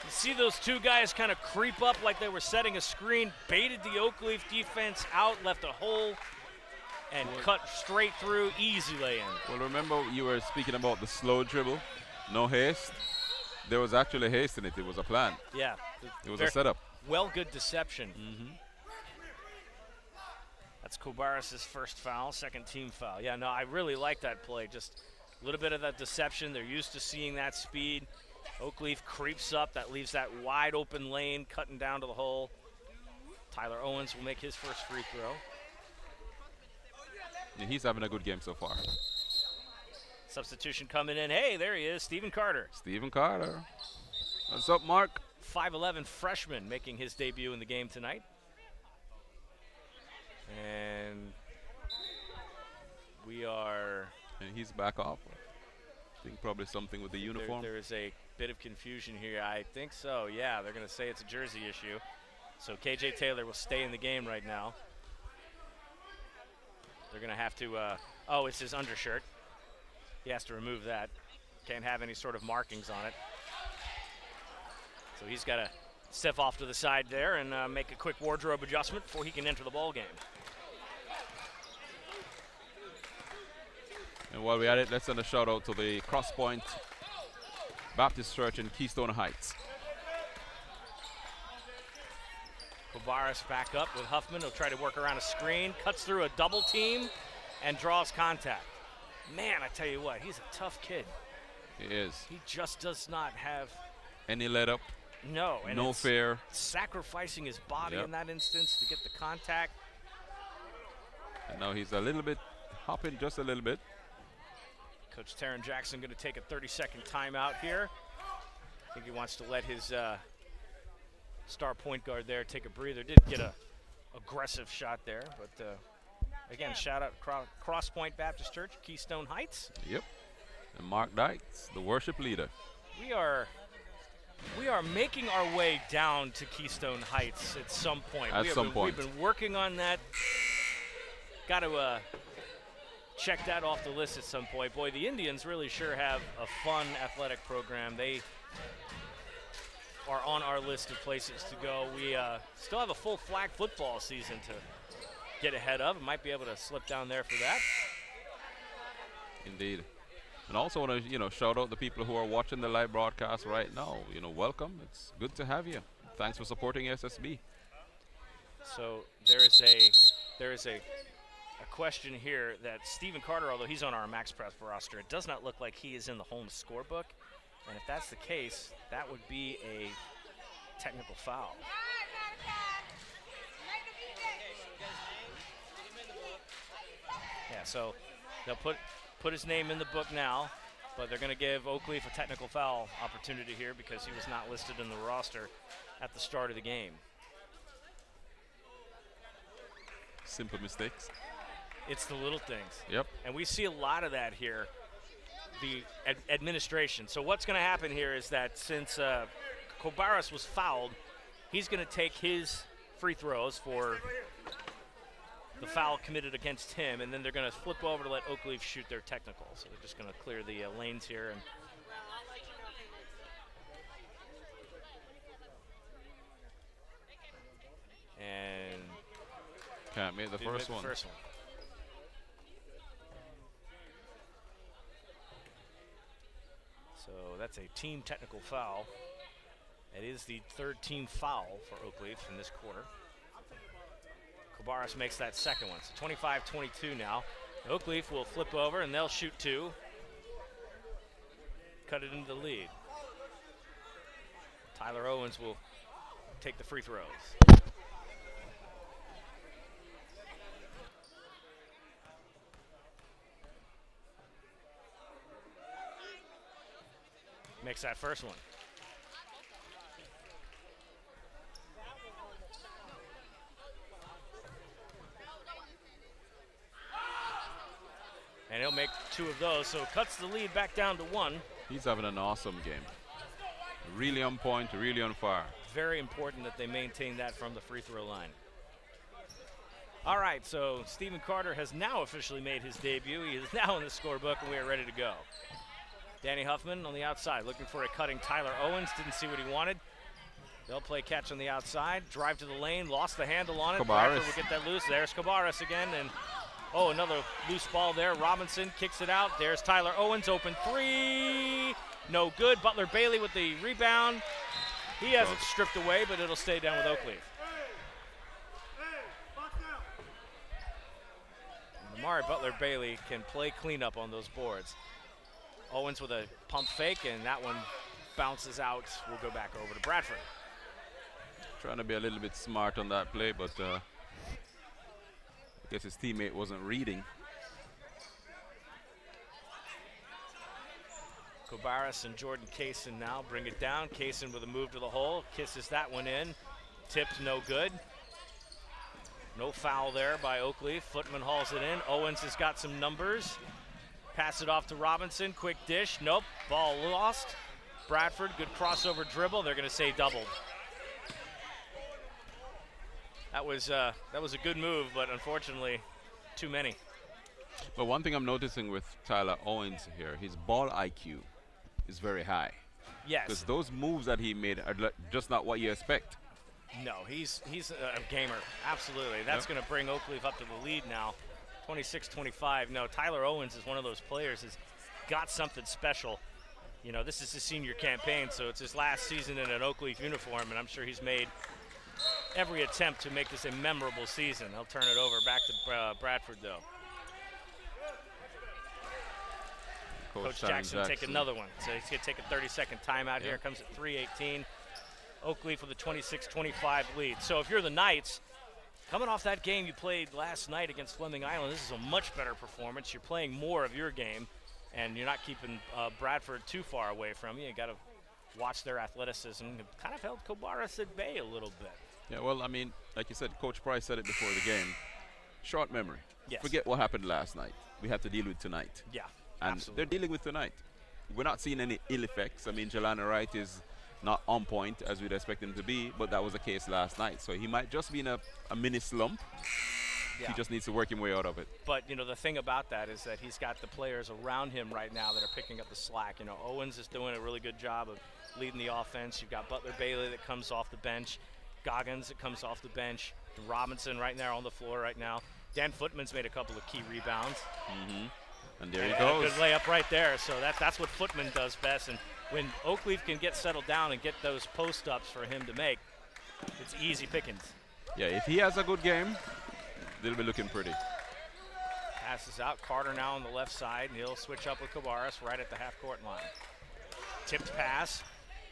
You see those two guys kind of creep up like they were setting a screen, baited the Oakleaf defense out, left a hole, and cut straight through. Easy lay-in. Well, remember you were speaking about the slow dribble, no haste. There was actually haste in it. It was a plan. Yeah. It was a setup. Well, good deception. That's Kobaris' first foul, second team foul. Yeah, no, I really like that play. Just a little bit of that deception. They're used to seeing that speed. Oakleaf creeps up. That leaves that wide open lane, cutting down to the hole. Tyler Owens will make his first free throw. And he's having a good game so far. Substitution coming in. Hey, there he is, Stephen Carter. Stephen Carter. What's up, Mark? 5'11" freshman making his debut in the game tonight. And we are... And he's back off. I think probably something with the uniform. There is a bit of confusion here. I think so, yeah. They're going to say it's a jersey issue. So KJ Taylor will stay in the game right now. They're going to have to... oh, it's his undershirt. He has to remove that. Can't have any sort of markings on it. So he's got to step off to the side there and make a quick wardrobe adjustment before he can enter the ball game. And while we're at it, let's send a shout out to the Cross Point Baptist Church in Keystone Heights. Kobaris back up with Huffman. He'll try to work around a screen, cuts through a double team, and draws contact. Man, I tell you what, he's a tough kid. He is. He just does not have any let up. No. And no fear. Sacrificing his body in that instance to get the contact. And now he's a little bit hopping, just a little bit. Coach Taryn Jackson going to take a 30-second timeout here. I think he wants to let his star point guard there take a breather. Did get a aggressive shot there, but again, shout out Cross Point Baptist Church, Keystone Heights. Yep. And Mark Dykes, the worship leader. We are making our way down to Keystone Heights at some point. We've been working on that. Got to check that off the list at some point. Boy, the Indians really sure have a fun athletic program. They are on our list of places to go. We still have a full flag football season to get ahead of. Might be able to slip down there for that. Indeed. And also want to, shout out the people who are watching the live broadcast right now. Welcome. It's good to have you. Thanks for supporting SSB. So there is a question here that Stephen Carter, although he's on our Max Prep roster, it does not look like he is in the home scorebook. And if that's the case, that would be a technical foul. Yeah, so they'll put his name in the book now, but they're going to give Oakleaf a technical foul opportunity here because he was not listed in the roster at the start of the game. Simple mistakes. It's the little things. Yep. And we see a lot of that here, the administration. So what's going to happen here is that since Kobaris was fouled, he's going to take his free throws for the foul committed against him, and then they're going to flip over to let Oakleaf shoot their technical. So they're just going to clear the lanes here. And can't make the first one. So that's a team technical foul. It is the third team foul for Oakleaf in this quarter. Cabarrus makes that second one. So 25-22 now. Oakleaf will flip over and they'll shoot 2. Cut it into the lead. Tyler Owens will take the free throws. Makes that first one. And he'll make 2 of those, so it cuts the lead back down to 1. He's having an awesome game. Really on point, really on fire. Very important that they maintain that from the free throw line. All right, so Stephen Carter has now officially made his debut. He is now in the scorebook, and we are ready to go. Danny Huffman on the outside, looking for a cutting Tyler Owens. Didn't see what he wanted. They'll play catch on the outside, drive to the lane, lost the handle on it. Bradford will get that loose. There's Cabarrus again, and another loose ball there. Robinson kicks it out. There's Tyler Owens, open 3. No good. Butler Bailey with the rebound. He has it stripped away, but it'll stay down with Oakleaf. Amari Butler Bailey can play cleanup on those boards. Owens with a pump fake, and that one bounces out. We'll go back over to Bradford. Trying to be a little bit smart on that play, but I guess his teammate wasn't reading. Cabarrus and Jordan Kaysen now bring it down. Kaysen with a move to the hole, kisses that one in. Tipped, no good. No foul there by Oakleaf. Footman hauls it in. Owens has got some numbers. Pass it off to Robinson, quick dish, nope, ball lost. Bradford, good crossover dribble, they're gonna say doubled. That was a good move, but unfortunately, too many. But one thing I'm noticing with Tyler Owens here, his ball IQ is very high. Yes. Because those moves that he made are just not what you expect. No, he's a gamer, absolutely. That's gonna bring Oakleaf up to the lead now. 26-25. No, Tyler Owens is one of those players that's got something special. You know, this is his senior campaign, so it's his last season in an Oakleaf uniform, and I'm sure he's made every attempt to make this a memorable season. He'll turn it over back to Bradford, though. Coach Jackson take another one. So he's going to take a 30-second timeout here. Comes at 3:18. Oakleaf with a 26-25 lead. So if you're the Knights, coming off that game you played last night against Fleming Island, this is a much better performance. You're playing more of your game, and you're not keeping Bradford too far away from you. You got to watch their athleticism. It kind of held Cabarrus at bay a little bit. Yeah, well, I mean, like you said, Coach Price said it before the game. Short memory. Yes. Forget what happened last night. We have to deal with tonight. Yeah, and absolutely. They're dealing with tonight. We're not seeing any ill effects. I mean, Jelana Wright is not on point as we'd expect him to be, but that was the case last night. So he might just be in a mini slump. Yeah. He just needs to work his way out of it. But, you know, the thing about that is that he's got the players around him right now that are picking up the slack. You know, Owens is doing a really good job of leading the offense. You've got Butler Bailey that comes off the bench. Goggins that comes off the bench. Robinson right there on the floor right now. Dan Footman's made a couple of key rebounds. Mm-hmm. And there he goes. Good layup right there. So that's what Footman does best. And when Oakleaf can get settled down and get those post-ups for him to make, it's easy pickings. Yeah, if he has a good game, they'll be looking pretty. Passes out. Carter now on the left side, and he'll switch up with Cabarrus right at the half-court line. Tipped pass.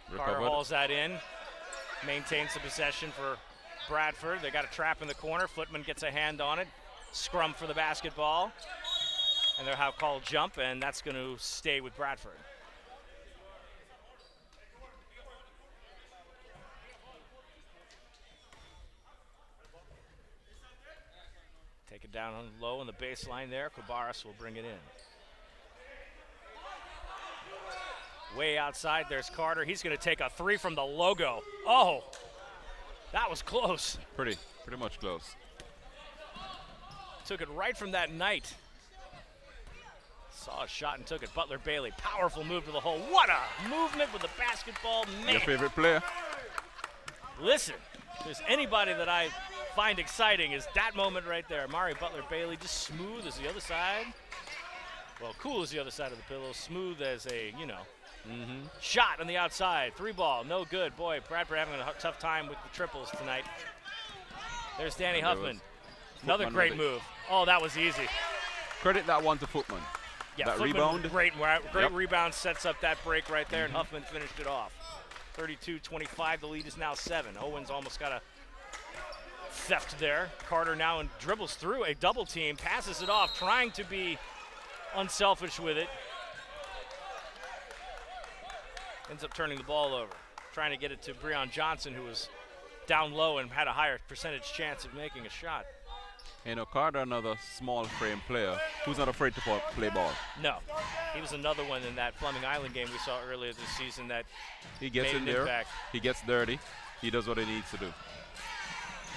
Recovered. Carter hauls that in. Maintains the possession for Bradford. They got a trap in the corner. Footman gets a hand on it. Scrum for the basketball. And they'll have called jump, and that's going to stay with Bradford. Take it down on low on the baseline there. Cabarrus will bring it in. Way outside, there's Carter. He's going to take a three from the logo. Oh, that was close. Pretty much close. Took it right from that night. Saw a shot and took it. Butler Bailey, powerful move to the hole. What a movement with the basketball, man. Your favorite player? Listen, if there's anybody that I find exciting is that moment right there. Amari Butler Bailey just smooth as the other side. Well, cool is the other side of the pillow. Smooth as a, shot on the outside. 3-ball, no good. Boy, Bradford having a tough time with the triples tonight. There's Danny Huffman. Another great move. Oh, that was easy. Credit that one to Footman. Yeah, that Footman, rebound. Great rebound sets up that break right there, and Huffman finished it off. 32-25, the lead is now 7. Owens almost got a theft there. Carter now dribbles through a double team, passes it off, trying to be unselfish with it. Ends up turning the ball over, trying to get it to Breon Johnson, who was down low and had a higher percentage chance of making a shot. Carter, another small frame player who's not afraid to play ball. No, he was another one in that Fleming Island game we saw earlier this season that he gets made in an there, impact. He gets dirty, he does what he needs to do.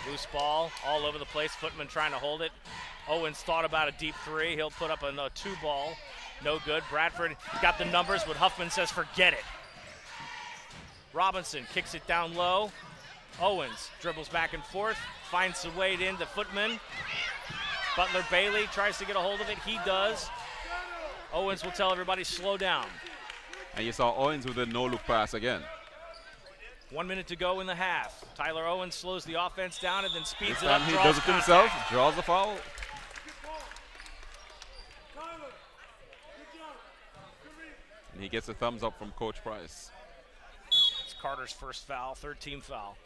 Loose ball all over the place. Footman trying to hold it. Owens thought about a deep 3. He'll put up a 2-ball. No good. Bradford got the numbers, but Huffman says forget it. Robinson kicks it down low. Owens dribbles back and forth, finds a way into Footman. Butler Bailey tries to get a hold of it. He does. Owens will tell everybody slow down. And you saw Owens with a no-look pass again. 1 minute to go in the half. Tyler Owens slows the offense down and then speeds This it up. time he draws does it contact. himself, draws the foul. And he gets a thumbs up from Coach Price. It's Carter's first foul, third team foul.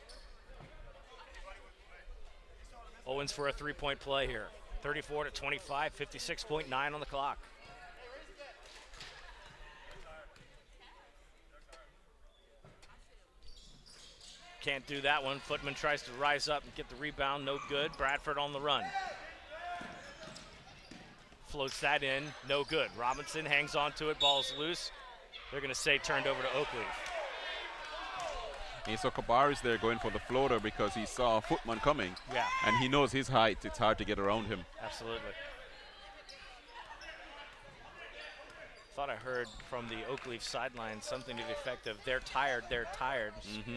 Owens for a 3-point play here. 34-25, 56.9 on the clock. Can't do that one. Footman tries to rise up and get the rebound. No good. Bradford on the run. Floats that in. No good. Robinson hangs on to it. Ball's loose. They're going to say turned over to Oakleaf. And so Kabari's there going for the floater because he saw Footman coming. Yeah. And he knows his height. It's hard to get around him. Absolutely. Thought I heard from the Oakleaf sideline something to the effect of they're tired,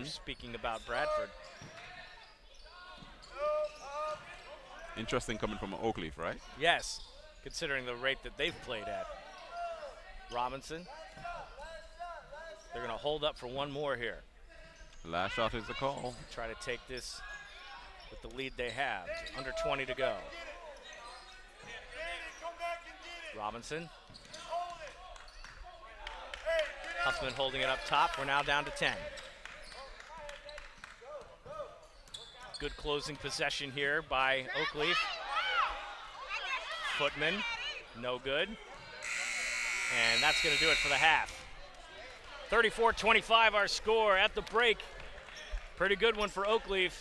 speaking about Bradford. Interesting coming from Oakleaf, right? Yes, considering the rate that they've played at. Robinson. They're going to hold up for one more here. Last shot is the call. Try to take this with the lead they have. Under 20 to go. Robinson. Huffman holding it up top. We're now down to 10. Good closing possession here by Oakleaf. Footman, no good. And that's going to do it for the half. 34-25 our score at the break. Pretty good one for Oakleaf.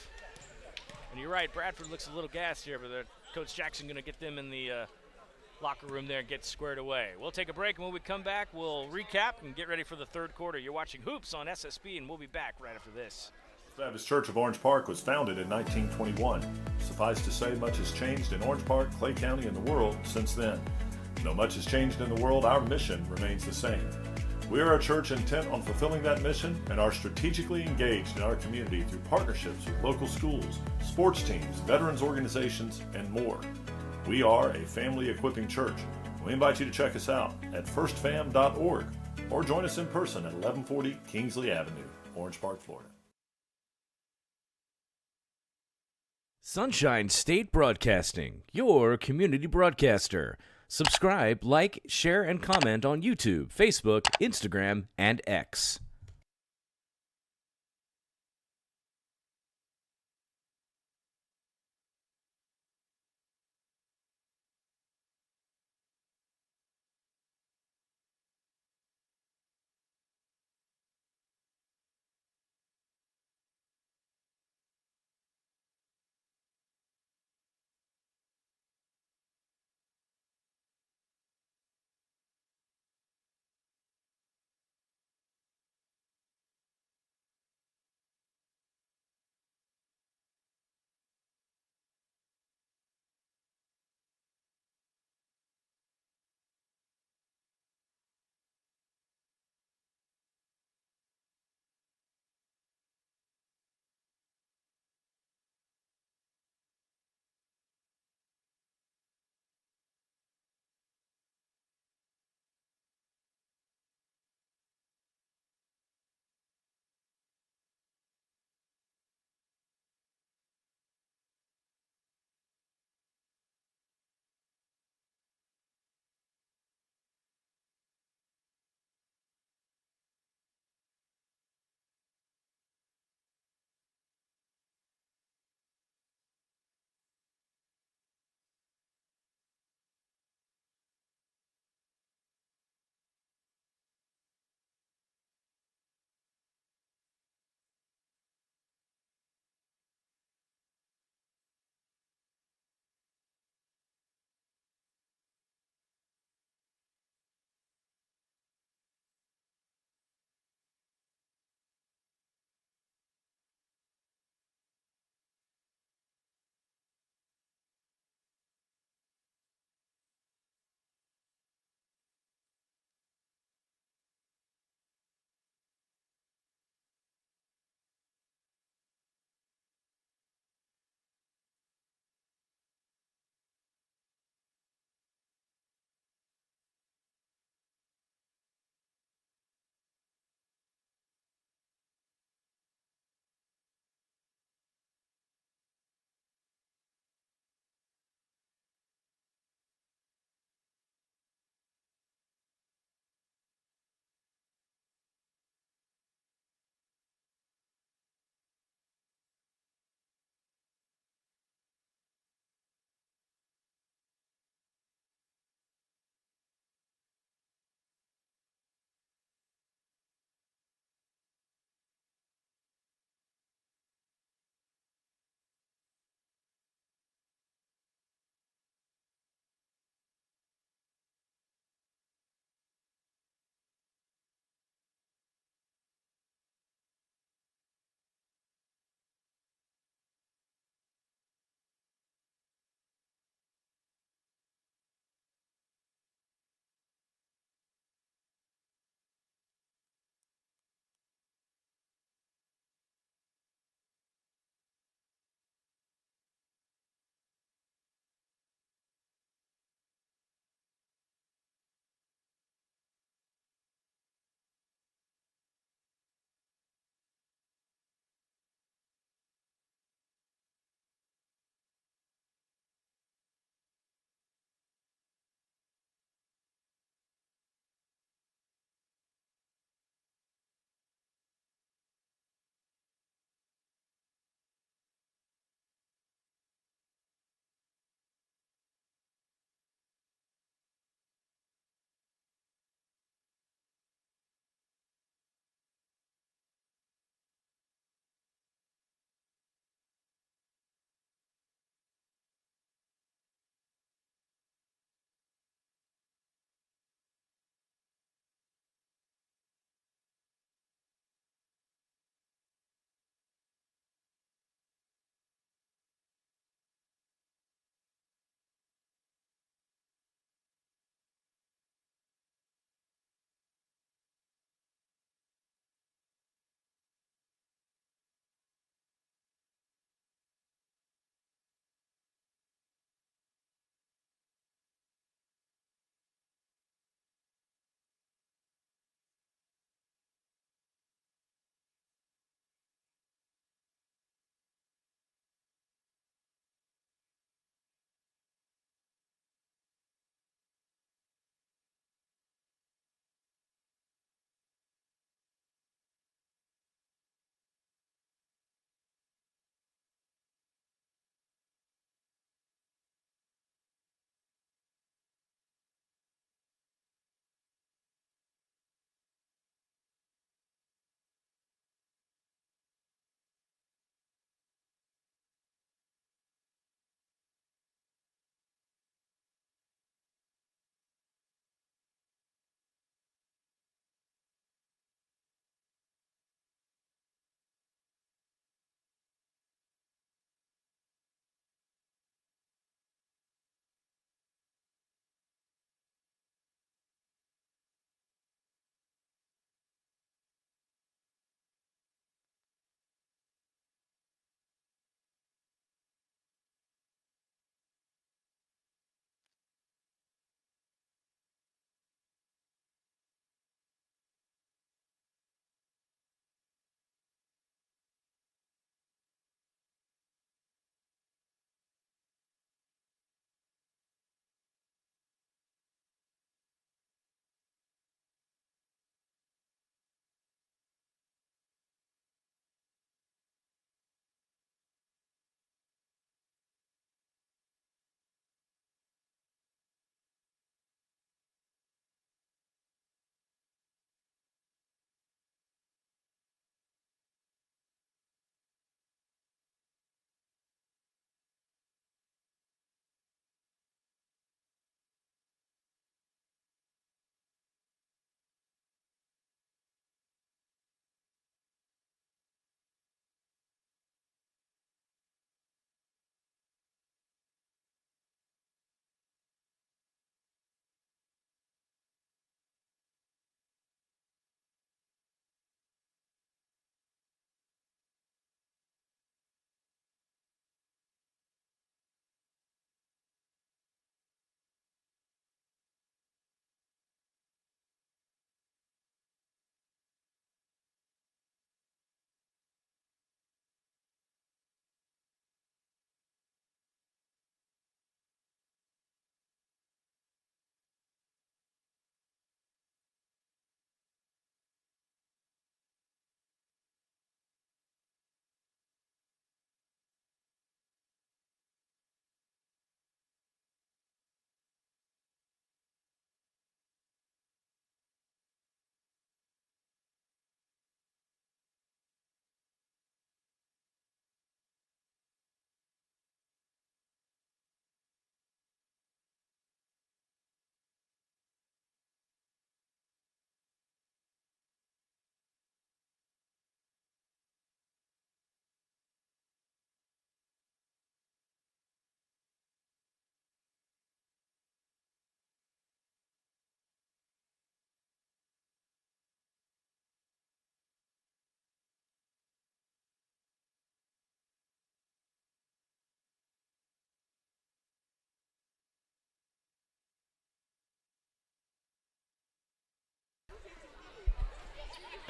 And you're right, Bradford looks a little gassed here, but Coach Jackson going to get them in the locker room there and get squared away. We'll take a break, and when we come back, we'll recap and get ready for the third quarter. You're watching Hoops on SSB, and we'll be back right after this. Baptist Church of Orange Park was founded in 1921. Suffice to say, much has changed in Orange Park, Clay County, and the world since then. Though much has changed in the world, our mission remains the same. We are a church intent on fulfilling that mission and are strategically engaged in our community through partnerships with local schools, sports teams, veterans organizations, and more. We are a family equipping church. We invite you to check us out at firstfam.org or join us in person at 1140 Kingsley Avenue, Orange Park, Florida. Sunshine State Broadcasting, your community broadcaster. Subscribe, like, share, and comment on YouTube, Facebook, Instagram, and X.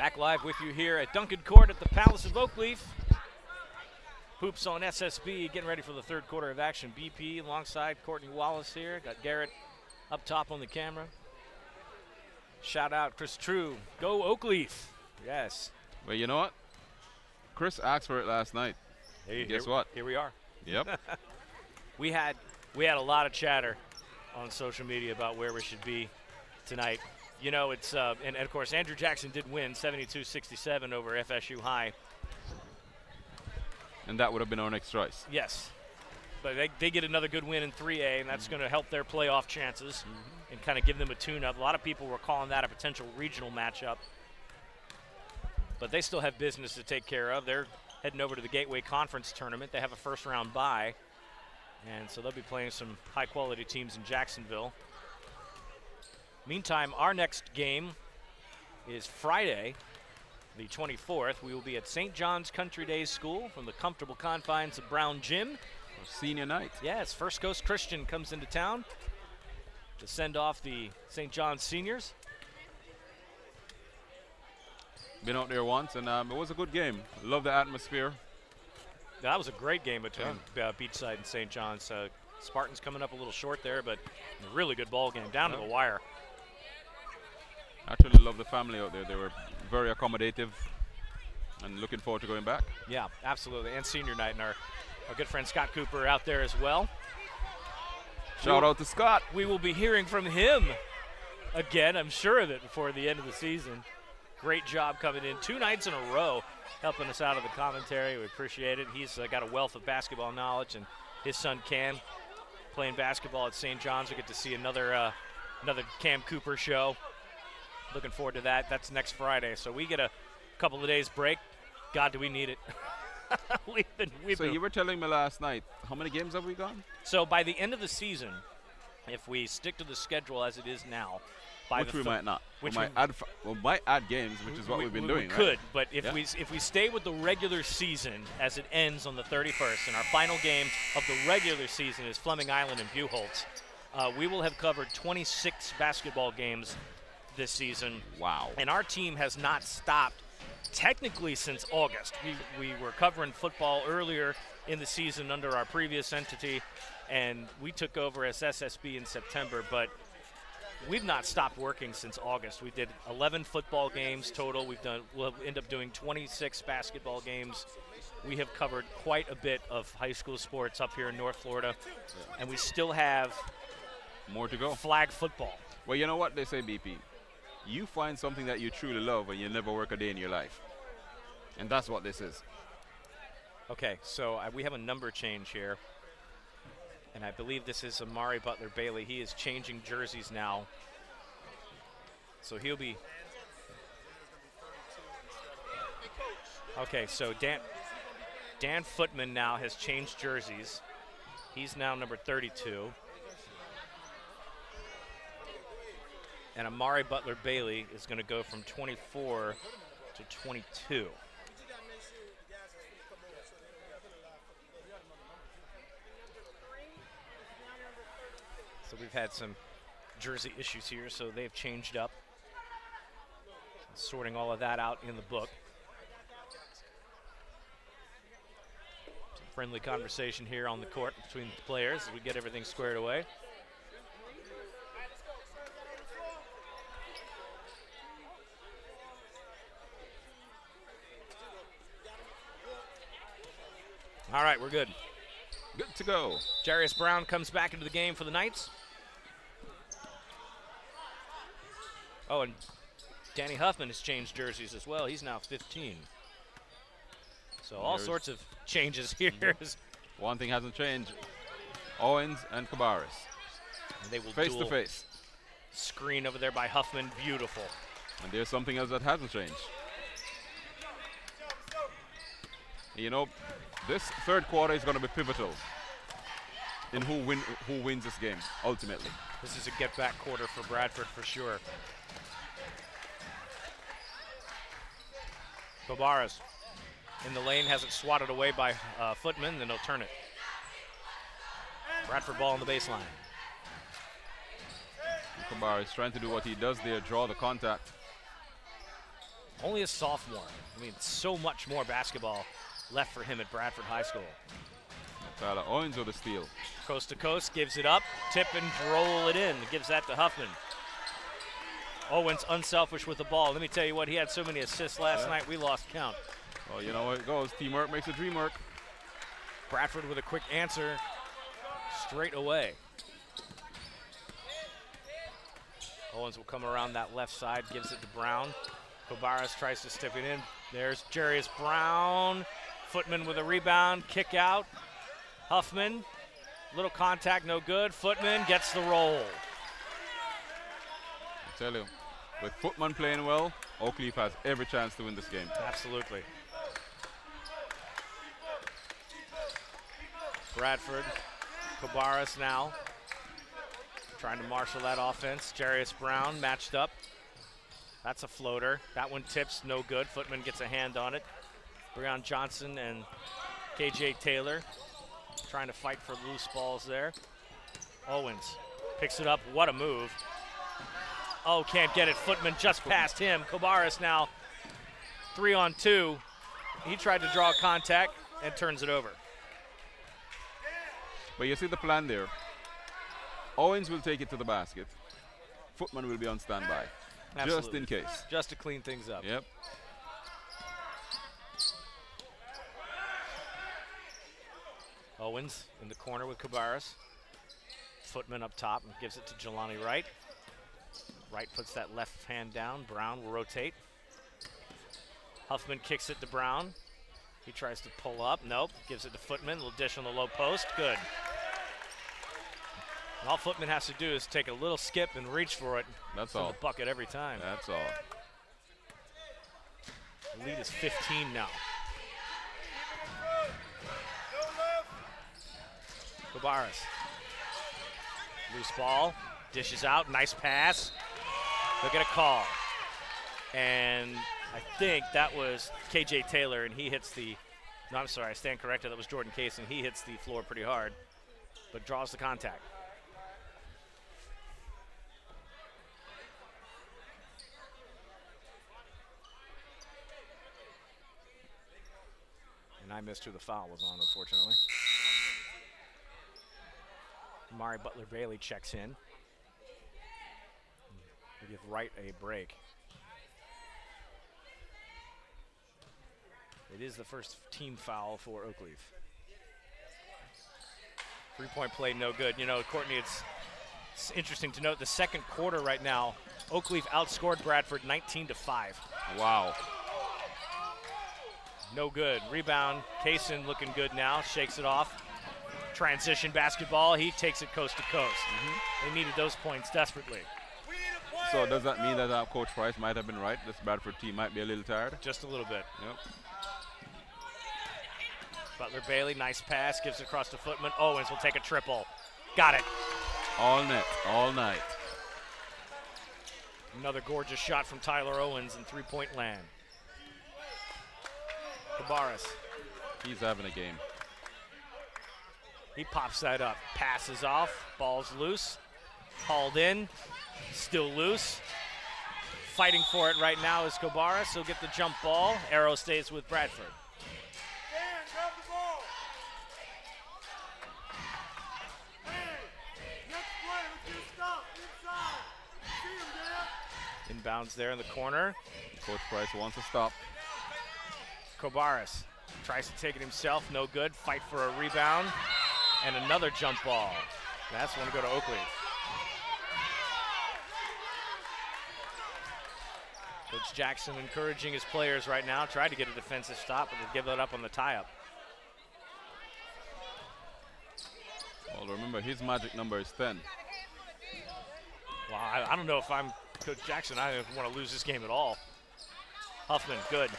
Back live with you here at Duncan Court at the Palace of Oakleaf. Hoops on SSB, getting ready for the third quarter of action. BP alongside Courtney Wallace here. Got Garrett up top on the camera. Shout out Chris True. Go Oakleaf. Yes. Well, you know what? Chris asked for it last night. Hey, guess what? Here we are. Yep. We had a lot of chatter on social media about where we should be tonight. You know, it's and of course Andrew Jackson did win 72-67 over FSU High. And that would have been our next choice. Yes. But they get another good win in 3A, and that's going to help their playoff chances and kind of give them a tune-up. A lot of people were calling that a potential regional matchup. But they still have business to take care of. They're heading over to the Gateway Conference Tournament. They have a first-round bye. And so they'll be playing some high-quality teams in Jacksonville. Meantime, our next game is Friday, the 24th. We will be at St. John's Country Day School from the comfortable confines of Brown Gym. Senior night. Yes, First Coast Christian comes into town to send off the St. John's seniors. Been out there once, and it was a good game. Love the atmosphere. That was a great game between Beachside and St. John's. Spartans coming up a little short there, but a really good ball game, down to the wire. Actually love the family out there. They were very accommodative and looking forward to going back. Yeah, absolutely. And senior night, and our good friend Scott Cooper out there as well. Shout out to Scott. We will be hearing from him again, I'm sure of it, before the end of the season. Great job coming in 2 nights in a row, helping us out of the commentary. We appreciate it. He's got a wealth of basketball knowledge, and his son Cam playing basketball at St. John's. We get to see another Cam Cooper show. Looking forward to that. That's next Friday. So we get a couple of days break. God, do we need it. So you were telling me last night, how many games have we gone? So by the end of the season, if we stick to the schedule as it is now, which we might not. We might add games, which is what we've been doing. We could, right? but if we stay with the regular season as it ends on the 31st, and our final game of the regular season is Fleming Island and Buchholz, we will have covered 26 basketball games this season. Wow. And our team has not stopped technically since August. We were covering football earlier in the season under our previous entity, and we took over as SSB in September, but we've not stopped working since August. We did 11 football games total. We'll end up doing 26 basketball games. We have covered quite a bit of high school sports up here in North Florida, and we still have more to go. Flag football. Well, you know what they say, BP? You find something that you truly love and you never work a day in your life. And that's what this is. Okay, so we have a number change here. And I believe this is Amari Butler-Bailey. He is changing jerseys now. So he'll be... Okay, so Dan Footman now has changed jerseys. He's now number 32. And Amari Butler-Bailey is going to go from 24 to 22. So we've had some jersey issues here, so they've changed up. Sorting all of that out in the book. Some friendly conversation here on the court between the players as we get everything squared away. All right, we're good. Good to go. Jarius Brown comes back into the game for the Knights. Oh, and Danny Huffman has changed jerseys as well. He's now 15. So all sorts of changes here. One thing hasn't changed. Owens and Cabarrus. And they will face to face. Screen over there by Huffman. Beautiful. And there's something else that hasn't changed. You know, this third quarter is going to be pivotal in who wins this game, ultimately. This is a get-back quarter for Bradford for sure. Cabarrus in the lane, has it swatted away by Footman, then he'll turn it. Bradford ball on the baseline. Cabarrus trying to do what he does there, draw the contact. Only a sophomore. I mean, so much more basketball left for him at Bradford High School. Tyler Owens with the steal. Coast to coast, gives it up, tip and roll it in. Gives that to Huffman. Owens unselfish with the ball. Let me tell you what, he had so many assists last night, we lost count. Well, you know how it goes. Teamwork makes the dream work. Bradford with a quick answer straight away. Owens will come around that left side, gives it to Brown. Kobaras tries to step it in. There's Jarius Brown. Footman with a rebound, kick out. Huffman, little contact, no good. Footman gets the roll. I tell you, with Footman playing well, Oakleaf has every chance to win this game. Absolutely. Bradford, Kobaras now trying to marshal that offense. Jarius Brown matched up. That's a floater. That one tips, no good. Footman gets a hand on it. Breon Johnson and KJ Taylor trying to fight for loose balls there. Owens picks it up. What a move. Oh, can't get it. Footman just past him. Kobaras now 3-on-2. He tried to draw contact and turns it over. But you see the plan there. Owens will take it to the basket. Footman will be on standby. Absolutely. Just in case. Just to clean things up. Yep. Owens in the corner with Kobaras. Footman up top and gives it to Jelani Wright. Wright puts that left hand down. Brown will rotate. Huffman kicks it to Brown. He tries to pull up. Nope. Gives it to Footman. Little dish on the low post. Good. And all Footman has to do is take a little skip and reach for it. That's for all. the bucket every time. That's all. The lead is 15 now. Kobaras. Loose ball. Dishes out. Nice pass. They'll get a call. And I think that was KJ Taylor, and he hits the, no, I'm sorry, I stand corrected. That was Jordan Case, and he hits the floor pretty hard, but draws the contact. And I missed who the foul was on, unfortunately. Amari Butler-Bailey checks in. They give Wright a break. It is the first team foul for Oakleaf. Three-point play, no good. You know, Courtney, it's interesting to note the second quarter right now, Oakleaf outscored Bradford 19-5. Wow. No good. Rebound. Kaysen looking good now. Shakes it off. Transition basketball. He takes it coast to coast. They needed those points desperately. So does that mean that Coach Price might have been right? This Bradford team might be a little tired? Just a little bit. Yep. Butler-Bailey, nice pass. Gives it across to Footman. Owens will take a triple. Got it. All net, all night. Another gorgeous shot from Tyler Owens in three-point land. Kobaras. He's having a game. He pops that up. Passes off. Ball's loose. Hauled in. Still loose. Fighting for it right now is Kobaras. He'll get the jump ball. Arrow stays with Bradford. Dan, grab the ball. Hey, next play, let's get stopped inside. See him, Dan. Inbounds there in the corner. Coach Price wants to stop. Kobaras tries to take it himself. No good. Fight for a rebound. And another jump ball. That's one to go to Oakleaf. Coach Jackson encouraging his players right now. Tried to get a defensive stop, but they give it up on the tie-up. Well, remember, his magic number is 10. Well, I don't know if I'm Coach Jackson. I don't want to lose this game at all. Huffman, good.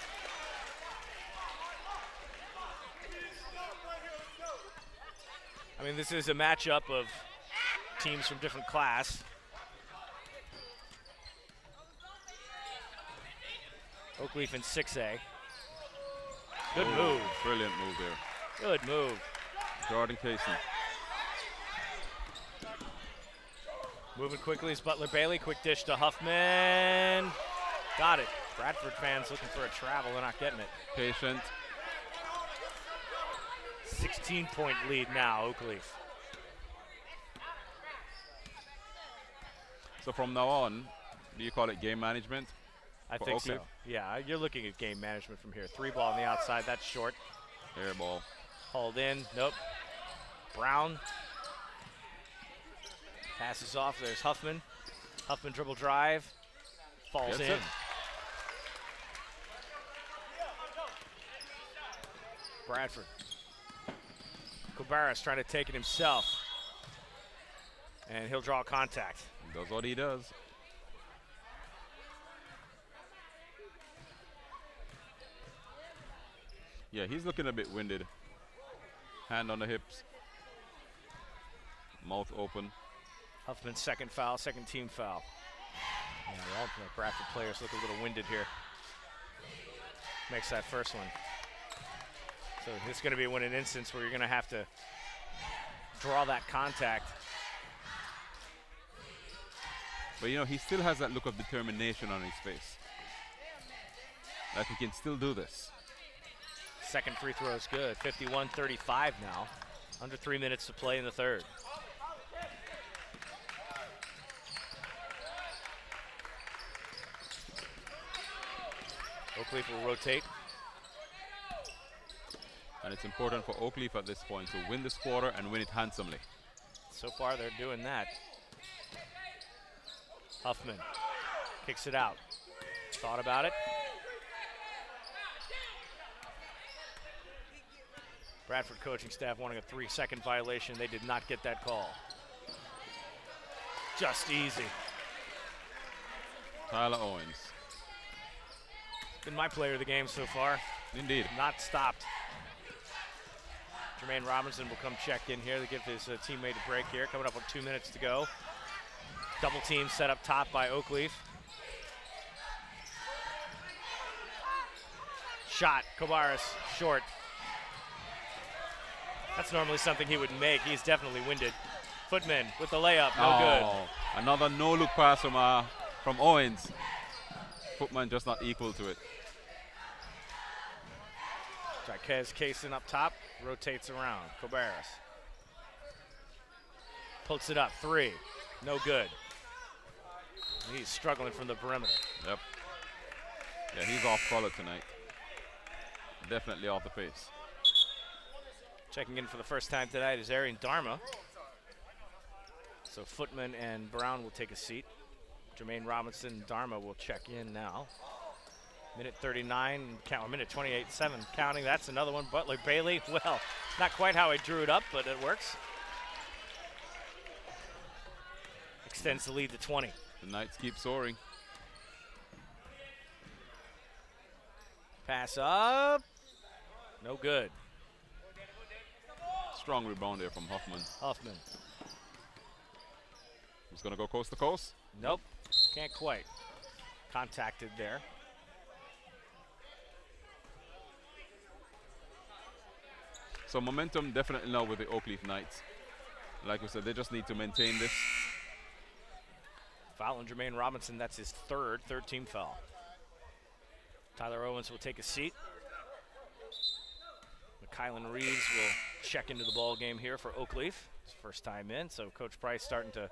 I mean, this is a matchup of teams from different class. Oakleaf in 6A. Good move. Brilliant move there. Good move. Jordan Kaysen. Moving quickly is Butler-Bailey. Quick dish to Huffman. Got it. Bradford fans looking for a travel. They're not getting it. Patient. 16-point lead now, Oakleaf. So from now on, do you call it game management? I for think Oakleaf? so. Yeah, you're looking at game management from here. 3 ball on the outside. That's short. Air ball. Hauled in. Nope. Brown. Passes off. There's Huffman. Huffman dribble drive. Falls Gets in. it. Bradford. Cabarrus trying to take it himself. And he'll draw contact. Does what he does. Yeah, he's looking a bit winded. Hand on the hips. Mouth open. Huffman's second foul, second team foul. Yeah, all the Bradford players look a little winded here. Makes that first one. So this is going to be an instance where you're going to have to draw that contact. But you know, he still has that look of determination on his face. Like he can still do this. Second free throw is good. 51-35 now. Under 3 minutes to play in the third. Oakleaf will rotate. And it's important for Oakleaf at this point to win this quarter and win it handsomely. So far, they're doing that. Huffman kicks it out. Thought about it. Bradford coaching staff wanting a 3-second violation. They did not get that call. Just easy. Tyler Owens. Been my player of the game so far. Indeed. Not stopped. Jermaine Robinson will come check in here to give his teammate a break here. Coming up on 2 minutes to go. Double team set up top by Oakleaf. Shot, Cabarrus, short. That's normally something he would make. He's definitely winded. Footman with the layup, no good. Another no-look pass from Owens. Footman just not equal to it. Jaquez Kaysen up top, rotates around. Cabarrus. Pokes it up, 3, no good. He's struggling from the perimeter. Yep. Yeah, he's off color tonight. Definitely off the pace. Checking in for the first time tonight is Arian Dharma. So Footman and Brown will take a seat. Jermaine Robinson and Dharma will check in now. Minute 39, minute 28-7 counting. That's another one. Butler Bailey, well, not quite how I drew it up, but it works. Extends the lead to 20. The Knights keep soaring. Pass up. No good. Strong rebound there from Huffman. Huffman. Who's going to go coast to coast? Nope. Can't quite. Contacted there. So momentum definitely now with the Oakleaf Knights. Like we said, they just need to maintain this. Foul on Jermaine Robinson. That's his third team foul. Tyler Owens will take a seat. Kylan Reeves will check into the ball game here for Oakleaf. His first time in, so Coach Price starting to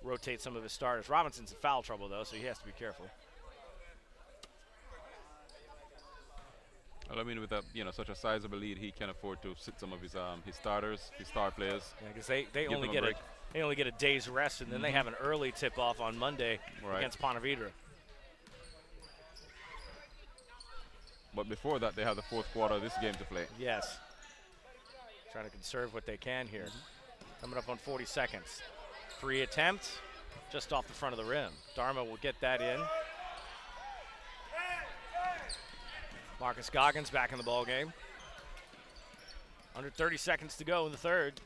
rotate some of his starters. Robinson's in foul trouble though, so he has to be careful. Well, I mean, with such a sizable lead, he can afford to sit some of his starters, his star players. Yeah, because they only get a day's rest, and then they have an early tip-off on Monday against Ponte Vedra. But before that, they have the fourth quarter of this game to play. Yes. Trying to conserve what they can here. Coming up on 40 seconds. Free attempt, just off the front of the rim. Dharma will get that in. Marcus Goggins back in the ball game. Under 30 seconds to go in the third.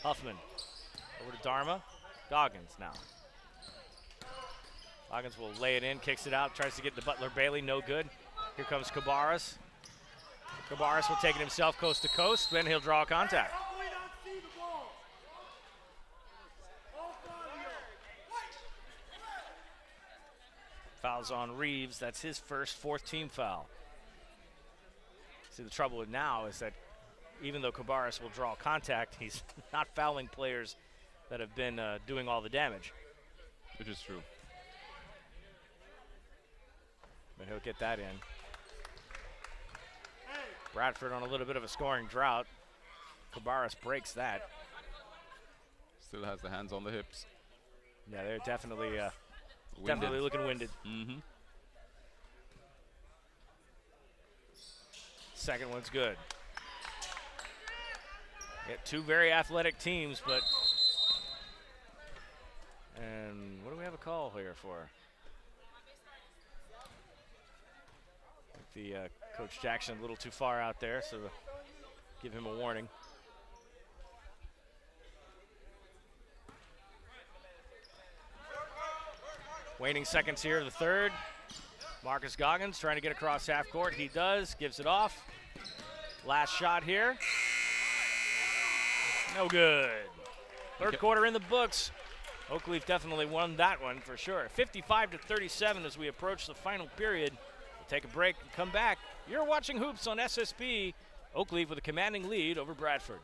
Huffman over to Dharma. Goggins now. Goggins will lay it in, kicks it out, tries to get to Butler Bailey, no good. Here comes Cabarrus. Cabarrus will take it himself coast to coast, then he'll draw contact. Fouls on Reeves. That's his first, fourth team foul. See, the trouble with now is that even though Cabarrus will draw contact, he's not fouling players that have been doing all the damage. Which is true. But he'll get that in. Bradford on a little bit of a scoring drought. Cabarrus breaks that. Still has the hands on the hips. Yeah, they're definitely Winded. looking winded. Mm-hmm. Second one's good. Got two very athletic teams, but and what do we have a call here for? I think the Coach Jackson a little too far out there, so give him a warning. Waning seconds here, the third. Marcus Goggins trying to get across half court. He does, gives it off. Last shot here. No good. Third quarter in the books. Oakleaf definitely won that one for sure. 55-37 as we approach the final period. We'll take a break and come back. You're watching Hoops on SSB. Oakleaf with a commanding lead over Bradford.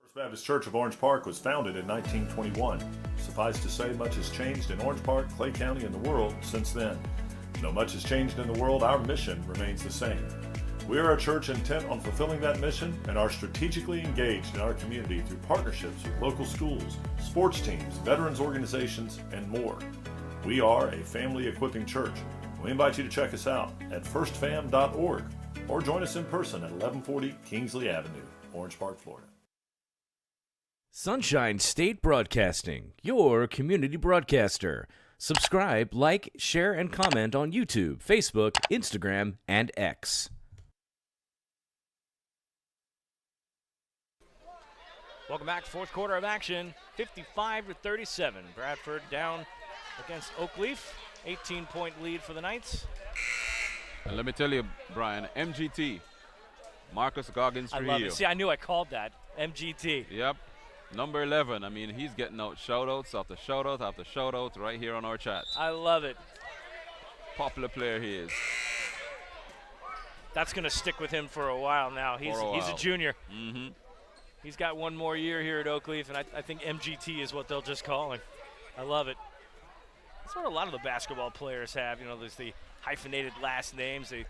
First Baptist Church of Orange Park was founded in 1921. Suffice to say, much has changed in Orange Park, Clay County, and the world since then. Though much has changed in the world, our mission remains the same. We are a church intent on fulfilling that mission and are strategically engaged in our community through partnerships with local schools, sports teams, veterans organizations, and more. We are a family equipping church. We invite you to check us out at firstfam.org or join us in person at 1140 Kingsley Avenue, Orange Park, Florida. Sunshine State Broadcasting, your community broadcaster. Subscribe, like, share, and comment on YouTube, Facebook, Instagram, and X. Welcome back, fourth quarter of action, 55-37. Bradford down against Oakleaf, 18-point lead for the Knights. And let me tell you, Brian, MGT, Marcus Goggins I love Trujillo. it. See, I knew I called that, MGT. Yep, number 11. I mean, he's getting out shout-outs after shout-out after shout-out right here on our chat. I love it. Popular player he is. That's going to stick with him for a while now. He's a junior. Mm-hmm. He's got one more year here at Oakleaf, and I think MGT is what they'll just call him. I love it. That's what a lot of the basketball players have. You know, there's the hyphenated last names. They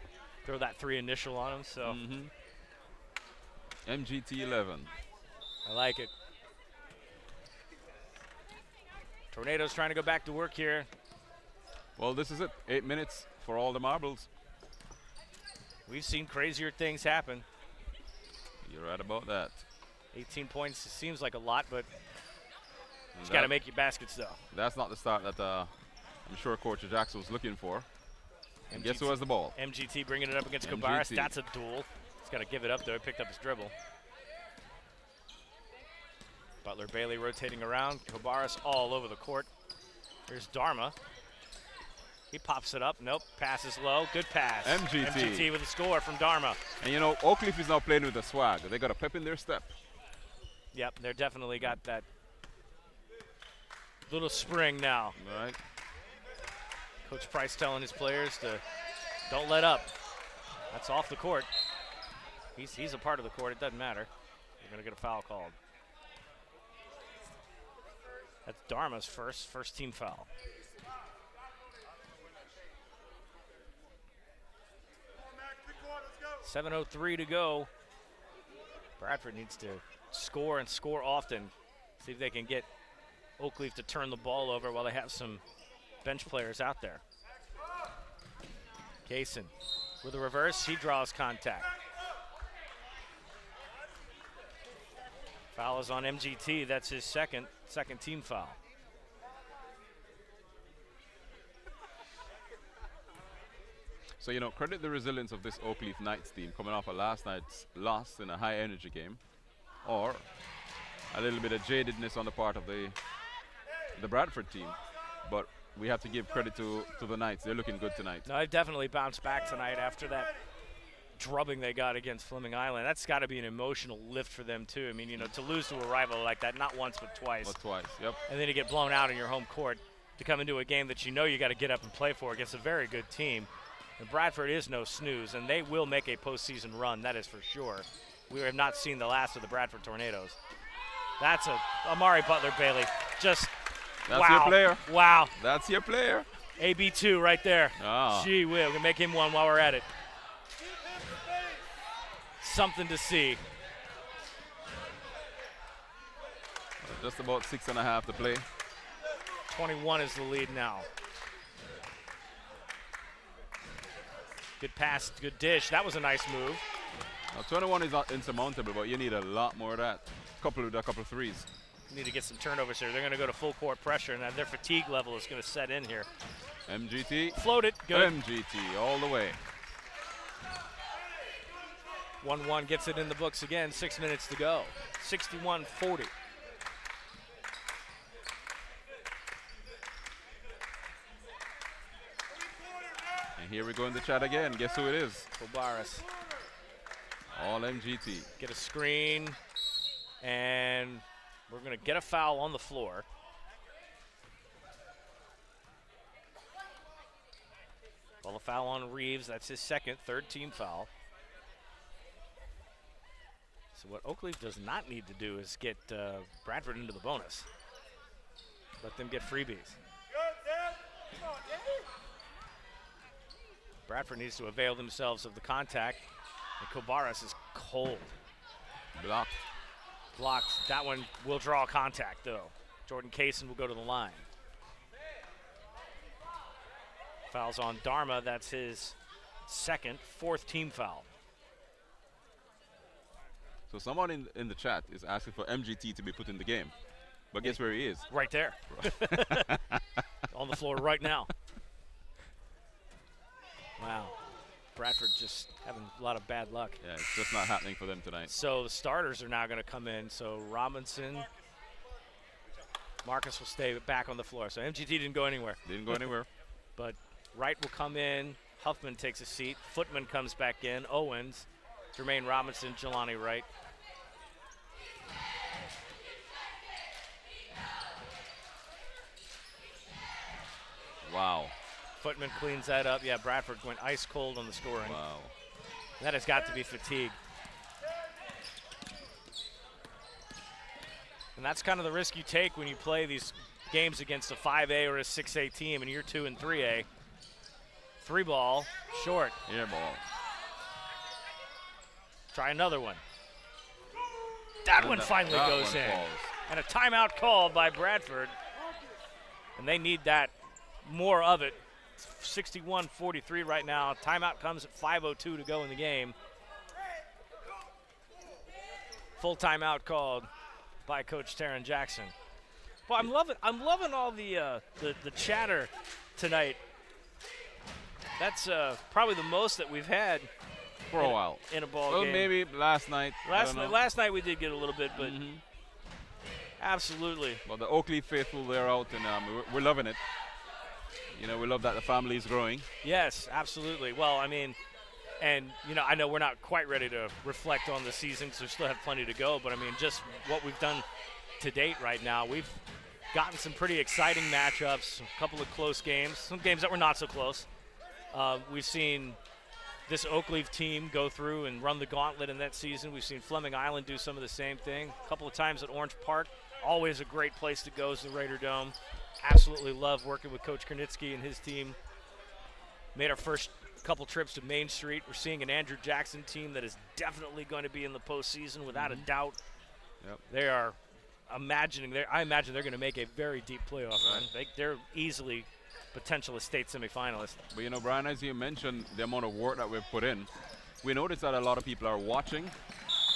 throw that 3 initial on them. So MGT 11. I like it. Tornadoes trying to go back to work here. Well, this is it. 8 minutes for all the marbles. We've seen crazier things happen. You're right about that. 18 points seems like a lot, but you got to make your baskets, though. That's not the start that I'm sure Coach Jackson was looking for. And guess who has the ball? MGT bringing it up against MGT. Cabarrus. That's a duel. He's got to give it up, though. He picked up his dribble. Butler Bailey rotating around. Cabarrus all over the court. Here's Dharma. He pops it up. Nope. Passes low. Good pass. MGT with a score from Dharma. And, you know, Oakleaf is now playing with the swag. They got a pep in their step. Yep, they're definitely got that little spring now. Right. Coach Price telling his players to don't let up. That's off the court. He's a part of the court. It doesn't matter. You're going to get a foul called. That's Dharma's first team foul. Come on, Mac, 7:03 to go. Bradford needs to score and score often. See if they can get Oakleaf to turn the ball over while they have some bench players out there. Kaysen with a reverse, he draws contact. Foul is on MGT, that's his second team foul. So, you know, credit the resilience of this Oakleaf Knights team coming off of last night's loss in a high-energy game, or a little bit of jadedness on the part of the Bradford team. But we have to give credit to the Knights. They're looking good tonight. No, they've definitely bounced back tonight after that drubbing they got against Fleming Island. That's got to be an emotional lift for them too. I mean, to lose to a rival like that, not once but twice. But twice, yep. And then you get blown out in your home court to come into a game that you got to get up and play for against a very good team. And Bradford is no snooze, and they will make a postseason run, that is for sure. We have not seen the last of the Bradford Tornadoes. That's a Amari Butler-Bailey. Just, That's wow. your player. Wow. That's your player. AB2 right there. Ah. Gee whiz, we can make him one while we're at it. Something to see. Just about 6.5 to play. 21 is the lead now. Good pass, good dish. That was a nice move. Now 21 is not insurmountable, but you need a lot more of that. Couple of threes. Need to get some turnovers here. They're going to go to full court pressure, and their fatigue level is going to set in here. MGT. Float it, good. MGT all the way. 1-1 gets it in the books again. 6 minutes to go. 61-40. And here we go in the chat again. Guess who it is? Kobaris. All MGT. Get a screen, and we're going to get a foul on the floor. Call a foul on Reeves. That's his third team foul. So what Oakleaf does not need to do is get Bradford into the bonus. Let them get freebies. Bradford needs to avail themselves of the contact. And Kobaris is cold. Blocked. Blocked. That one will draw contact, though. Jordan Kaysen will go to the line. Fouls on Dharma. That's his fourth team foul. So someone in the chat is asking for MGT to be put in the game. But guess where he is? Right there. On the floor right now. Wow. Bradford just having a lot of bad luck. Yeah, it's just not happening for them tonight. So the starters are now going to come in. So Robinson, Marcus will stay back on the floor. So MGT didn't go anywhere. Didn't go anywhere. But Wright will come in. Huffman takes a seat. Footman comes back in. Owens, Jermaine Robinson, Jelani Wright. Wow. Footman cleans that up. Yeah, Bradford went ice cold on the scoring. Wow. That has got to be fatigue. And that's kind of the risk you take when you play these games against a 5A or a 6A team and you're 2 and 3A. 3 ball, short. Air ball. Try another one. That one finally goes in. Falls. And a timeout called by Bradford. And they need that, more of it. 61-43 right now. Timeout comes at 5:02 to go in the game. Full timeout called by Coach Taryn Jackson. Well, I'm loving all the chatter tonight. That's probably the most that we've had for a while in a ball well, game. maybe last night. Last night we did get a little bit, but absolutely. Well, the Oakleaf faithful, they're out, and we're loving it. You know, we love that the family is growing. Yes, absolutely. Well, I mean, and, you know, I know we're not quite ready to reflect on the season because we still have plenty to go, but, I mean, just what we've done to date right now, we've gotten some pretty exciting matchups, a couple of close games, some games that were not so close. We've seen this Oakleaf team go through and run the gauntlet in that season. We've seen Fleming Island do some of the same thing. A couple of times at Orange Park, always a great place to go is the Raider Dome. Absolutely love working with Coach Kernitsky and his team. Made our first couple trips to Main Street. We're seeing an Andrew Jackson team that is definitely going to be in the postseason without a doubt. Yep. They are I imagine they're going to make a very deep playoff run. They're easily potential state semifinalists. But, you know, Brian, as you mentioned, the amount of work that we've put in, we notice that a lot of people are watching,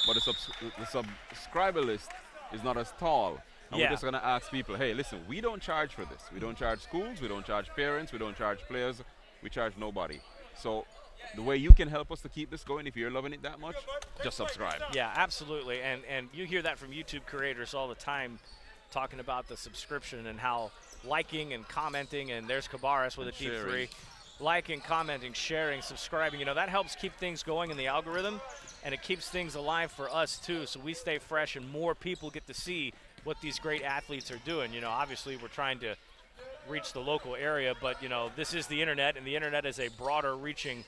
but the subscriber list is not as tall. And we're just going to ask people, hey, listen, we don't charge for this. We don't charge schools. We don't charge parents. We don't charge players. We charge nobody. So the way you can help us to keep this going, if you're loving it that much, just subscribe. Yeah, absolutely. And you hear that from YouTube creators all the time talking about the subscription and how liking and commenting, and there's Cabarrus with a deep three. liking, commenting, sharing, subscribing. You know, that helps keep things going in the algorithm, and it keeps things alive for us too, so we stay fresh and more people get to see what these great athletes are doing. You know, obviously we're trying to reach the local area, but, you know, this is the internet, and the internet is a broader reaching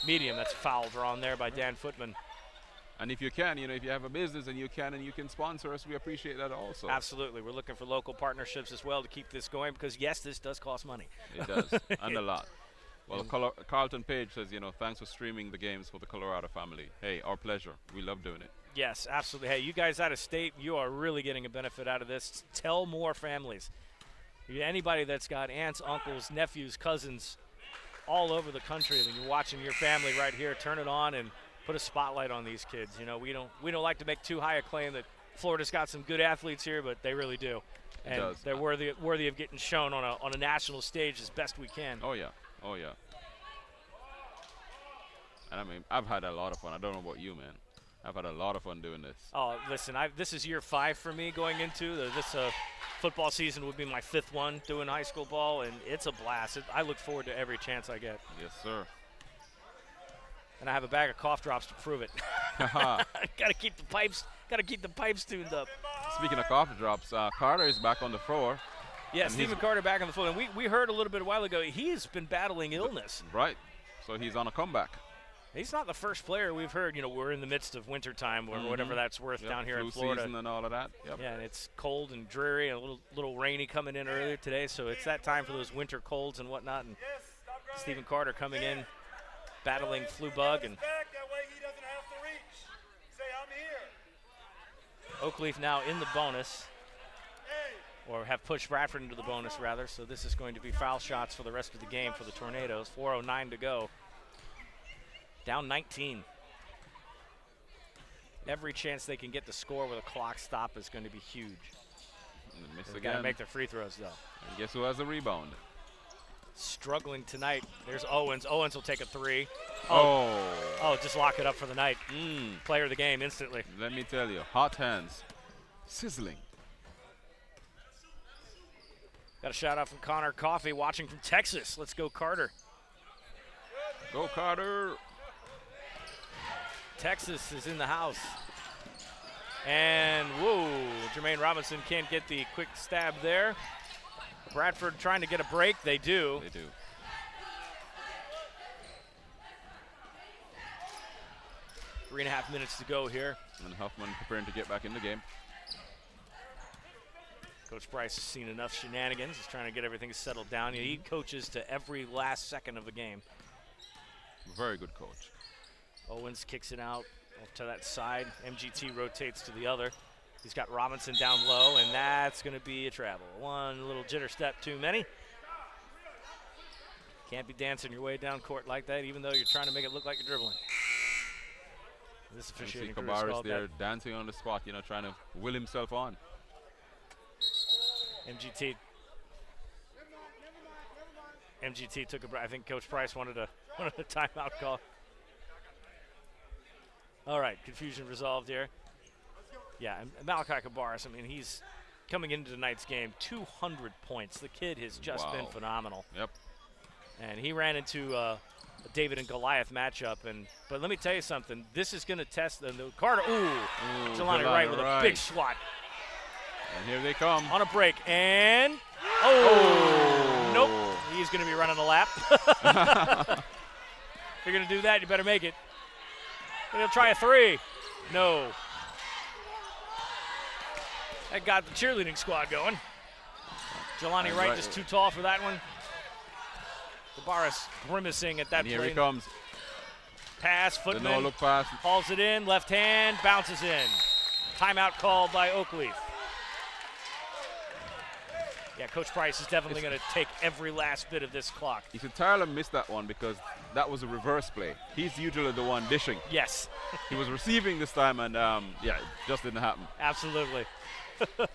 medium. That's a foul drawn there by Dan Footman. And if you can, you know, if you have a business and you can sponsor us, we appreciate that also. Absolutely. We're looking for local partnerships as well to keep this going because, yes, this does cost money. It does, and a lot. Well, Carlton Page says, you know, thanks for streaming the games for the Colorado family. Hey, our pleasure. We love doing it. Yes, absolutely. Hey, you guys out of state, you are really getting a benefit out of this. Tell more families. Anybody that's got aunts, uncles, nephews, cousins all over the country, and you're watching your family right here, turn it on and put a spotlight on these kids. You know, we don't like to make too high a claim that Florida's got some good athletes here, but they really do. And it does. They're worthy of getting shown on a national stage as best we can. Oh, yeah. Oh, yeah. And I mean, I've had a lot of fun. I don't know about you, man. I've had a lot of fun doing this. Oh, listen, this is year 5 for me going into this football season. Would be my 5th one doing high school ball, and it's a blast. I look forward to every chance I get. Yes, sir. And I have a bag of cough drops to prove it. Gotta keep the pipes tuned up. Speaking of cough drops, Carter is back on the floor. Yeah, Stephen Carter back on the floor. And we heard a little bit a while ago, he's been battling illness. Right. So he's on a comeback. He's not the first player we've heard. You know, we're in the midst of wintertime or whatever that's worth down here in Florida. Season and all of that. Yep. Yeah, and it's cold and dreary and a little rainy coming in earlier today. So it's that time for those winter colds and whatnot. And Stephen Carter coming in, battling flu bug. And Oakleaf now in the bonus, or have pushed Bradford into the bonus, rather. So this is going to be foul shots for the rest of the game for the Tornadoes. 4:09 to go. Down 19. Every chance they can get the score with a clock stop is going to be huge. They've got to make their free throws, though. And guess who has the rebound? Struggling tonight. There's Owens. Owens will take a 3. Oh, just lock it up for the night. Player of the game instantly. Let me tell you, hot hands. Sizzling. Got a shout out from Connor Coffey watching from Texas. Let's go, Carter. Go, Carter. Texas is in the house. And, whoa, Jermaine Robinson can't get the quick stab there. Bradford trying to get a break. They do. They do. Three and a half minutes to go here. And Huffman preparing to get back in the game. Coach Price has seen enough shenanigans. He's trying to get everything settled down. He coaches to every last second of a game. Very good coach. Owens kicks it out off to that side. MGT rotates to the other. He's got Robinson down low, and that's going to be a travel. One little jitter step too many. Can't be dancing your way down court like that, even though you're trying to make it look like you're dribbling. This officiating crew is called there that. dancing on the spot, you know, trying to will himself on. MGT took a break. I think Coach Price wanted a timeout call. All right, confusion resolved here. Yeah, and Malachi Cabarrus, I mean, he's coming into tonight's game, 200 points. The kid has just been phenomenal. Yep. And he ran into a David and Goliath matchup. But let me tell you something. This is going to test the Carter. Jelani Wright with a big swat. And here they come. On a break. And, nope. He's going to be running a lap. If you're going to do that, you better make it. He'll try a 3. No. That got the cheerleading squad going. Jelani Wright just too tall for that one. Cabarrus grimacing at that play. Here he comes. Pass, Footman. The no-look pass. Hauls it in, left hand, bounces in. Timeout called by Oakleaf. Yeah, Coach Price is definitely going to take every last bit of this clock. You should Tyler missed that one because that was a reverse play. He's usually the one dishing. Yes. He was receiving this time, and it just didn't happen. Absolutely. But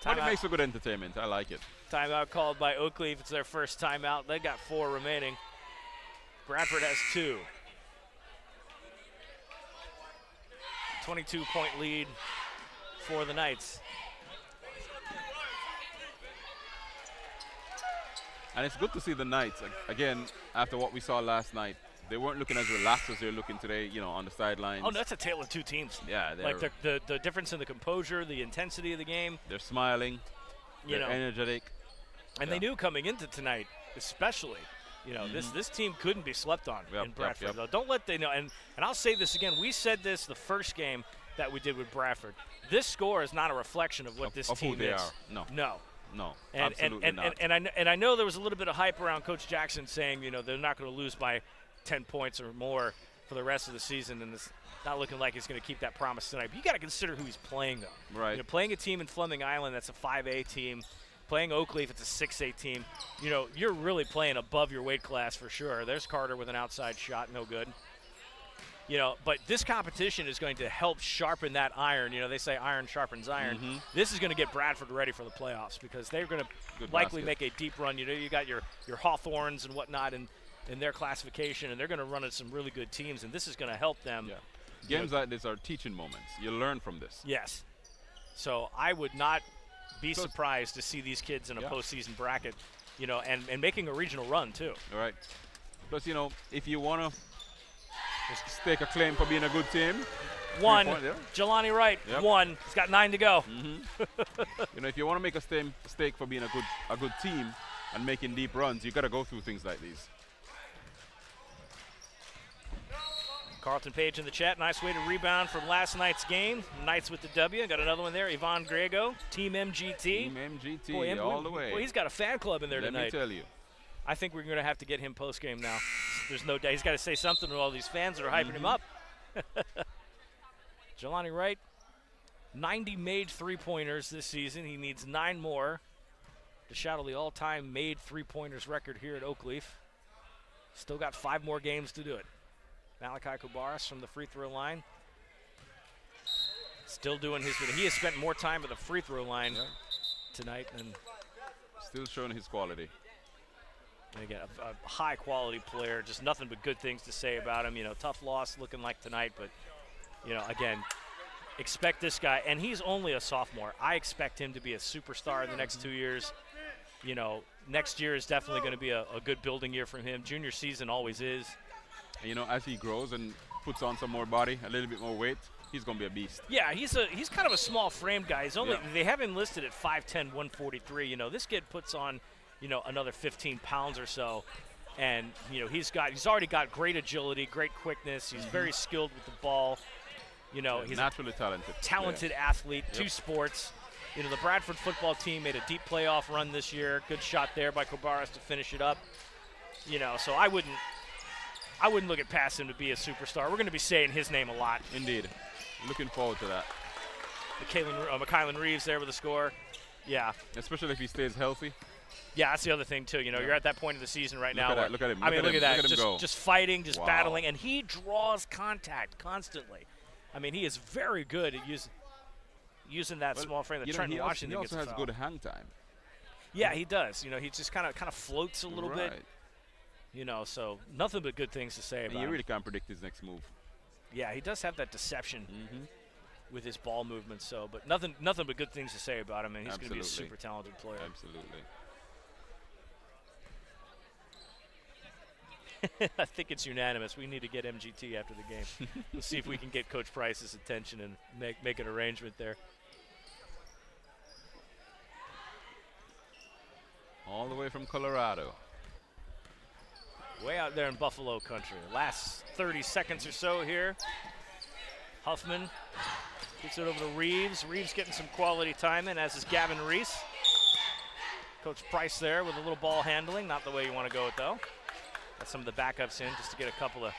it makes for good entertainment. I like it. Timeout called by Oakleaf. It's their first timeout. They got 4 remaining. Bradford has 2. 22-point lead for the Knights. And it's good to see the Knights, again, after what we saw last night. They weren't looking as relaxed as they're looking today, you know, on the sidelines. Oh, that's a tale of two teams. Yeah, like the difference in the composure, the intensity of the game. They're smiling, they're energetic. And they knew coming into tonight, especially, you know, this team couldn't be slept on in Bradford. Though. Don't let they know. And I'll say this again. We said this the first game that we did with Bradford. This score is not a reflection of what this team who they is. are. No, and, absolutely not. And I know there was a little bit of hype around Coach Jackson saying, you know, they're not going to lose by 10 points or more for the rest of the season, and it's not looking like he's going to keep that promise tonight. But you got to consider who he's playing, though. Right. You know, playing a team in Fleming Island that's a 5A team, playing Oakleaf, it's a 6A team. You know, you're really playing above your weight class for sure. There's Carter with an outside shot, no good. You know, but this competition is going to help sharpen that iron. You know, they say iron sharpens iron. This is going to get Bradford ready for the playoffs because they're going to likely make a deep run. You know, you got your Hawthorns and whatnot in their classification, and they're going to run into some really good teams, and this is going to help them. Yeah. Games like this are teaching moments. You learn from this. Yes. So I would not be surprised to see these kids in a postseason bracket, you know, and making a regional run, too. All right. Plus, you know, if you want to stake a claim for being a good team. One. Jelani Wright, one. He's got 9 to go. You know, if you want to make a stake for being a good team and making deep runs, you got to go through things like these. Carlton Page in the chat. Nice way to rebound from last night's game. Knights with the W. Got another one there. Yvonne Grego, Team MGT. Team MGT, all the way. Boy, he's got a fan club in there tonight. Let me tell you. I think we're going to have to get him post-game now. There's no doubt. He's got to say something to all these fans that are hyping him up. Jelani Wright, 90 made three-pointers this season. He needs 9 more to shadow the all-time made three-pointers record here at Oakleaf. Still got 5 more games to do it. Malachi Kubaris from the free throw line. Still doing his bit. He has spent more time at the free throw line tonight. And still showing his quality. And again, a high-quality player, just nothing but good things to say about him. You know, tough loss looking like tonight, but, you know, again, expect this guy. And he's only a sophomore. I expect him to be a superstar in the next 2 years. You know, next year is definitely going to be a good building year for him. Junior season always is. And, you know, as he grows and puts on some more body, a little bit more weight, he's going to be a beast. Yeah, he's kind of a small-framed guy. He's only they have him listed at 5'10", 143. You know, this kid puts on, you know, another 15 pounds or so, and you know he's already got great agility, great quickness. He's very skilled with the ball. You know, he's naturally a talented athlete. 2 sports. You know, the Bradford football team made a deep playoff run this year. Good shot there by Kobaris to finish it up. You know, so I wouldn't look at past him to be a superstar. We're going to be saying his name a lot. Indeed. Looking forward to that. McKylan Reeves there with a score. Yeah. Especially if he stays healthy. Yeah, that's the other thing, too. You know, you're at that point of the season right now. Look at him. I mean, look at that. Look at him go. Just fighting, just battling. And he draws contact constantly. I mean, he is very good at using that small frame that Trenton Washington gets. He also has good hang time. Yeah, he does. You know, he just kind of floats a little bit. You know, so nothing but good things to say about him. You really can't predict his next move. Yeah, he does have that deception with his ball movement. So, but nothing but good things to say about him, and he's going to be a super talented player. Absolutely. I think it's unanimous. We need to get MGT after the game. We'll see if we can get Coach Price's attention and make an arrangement there. All the way from Colorado. Way out there in Buffalo country. Last 30 seconds or so here. Huffman gets it over to Reeves. Reeves getting some quality time in, as is Gavin Reese. Coach Price there with a little ball handling. Not the way you want to go it, though. Got some of the backups in just to get a couple of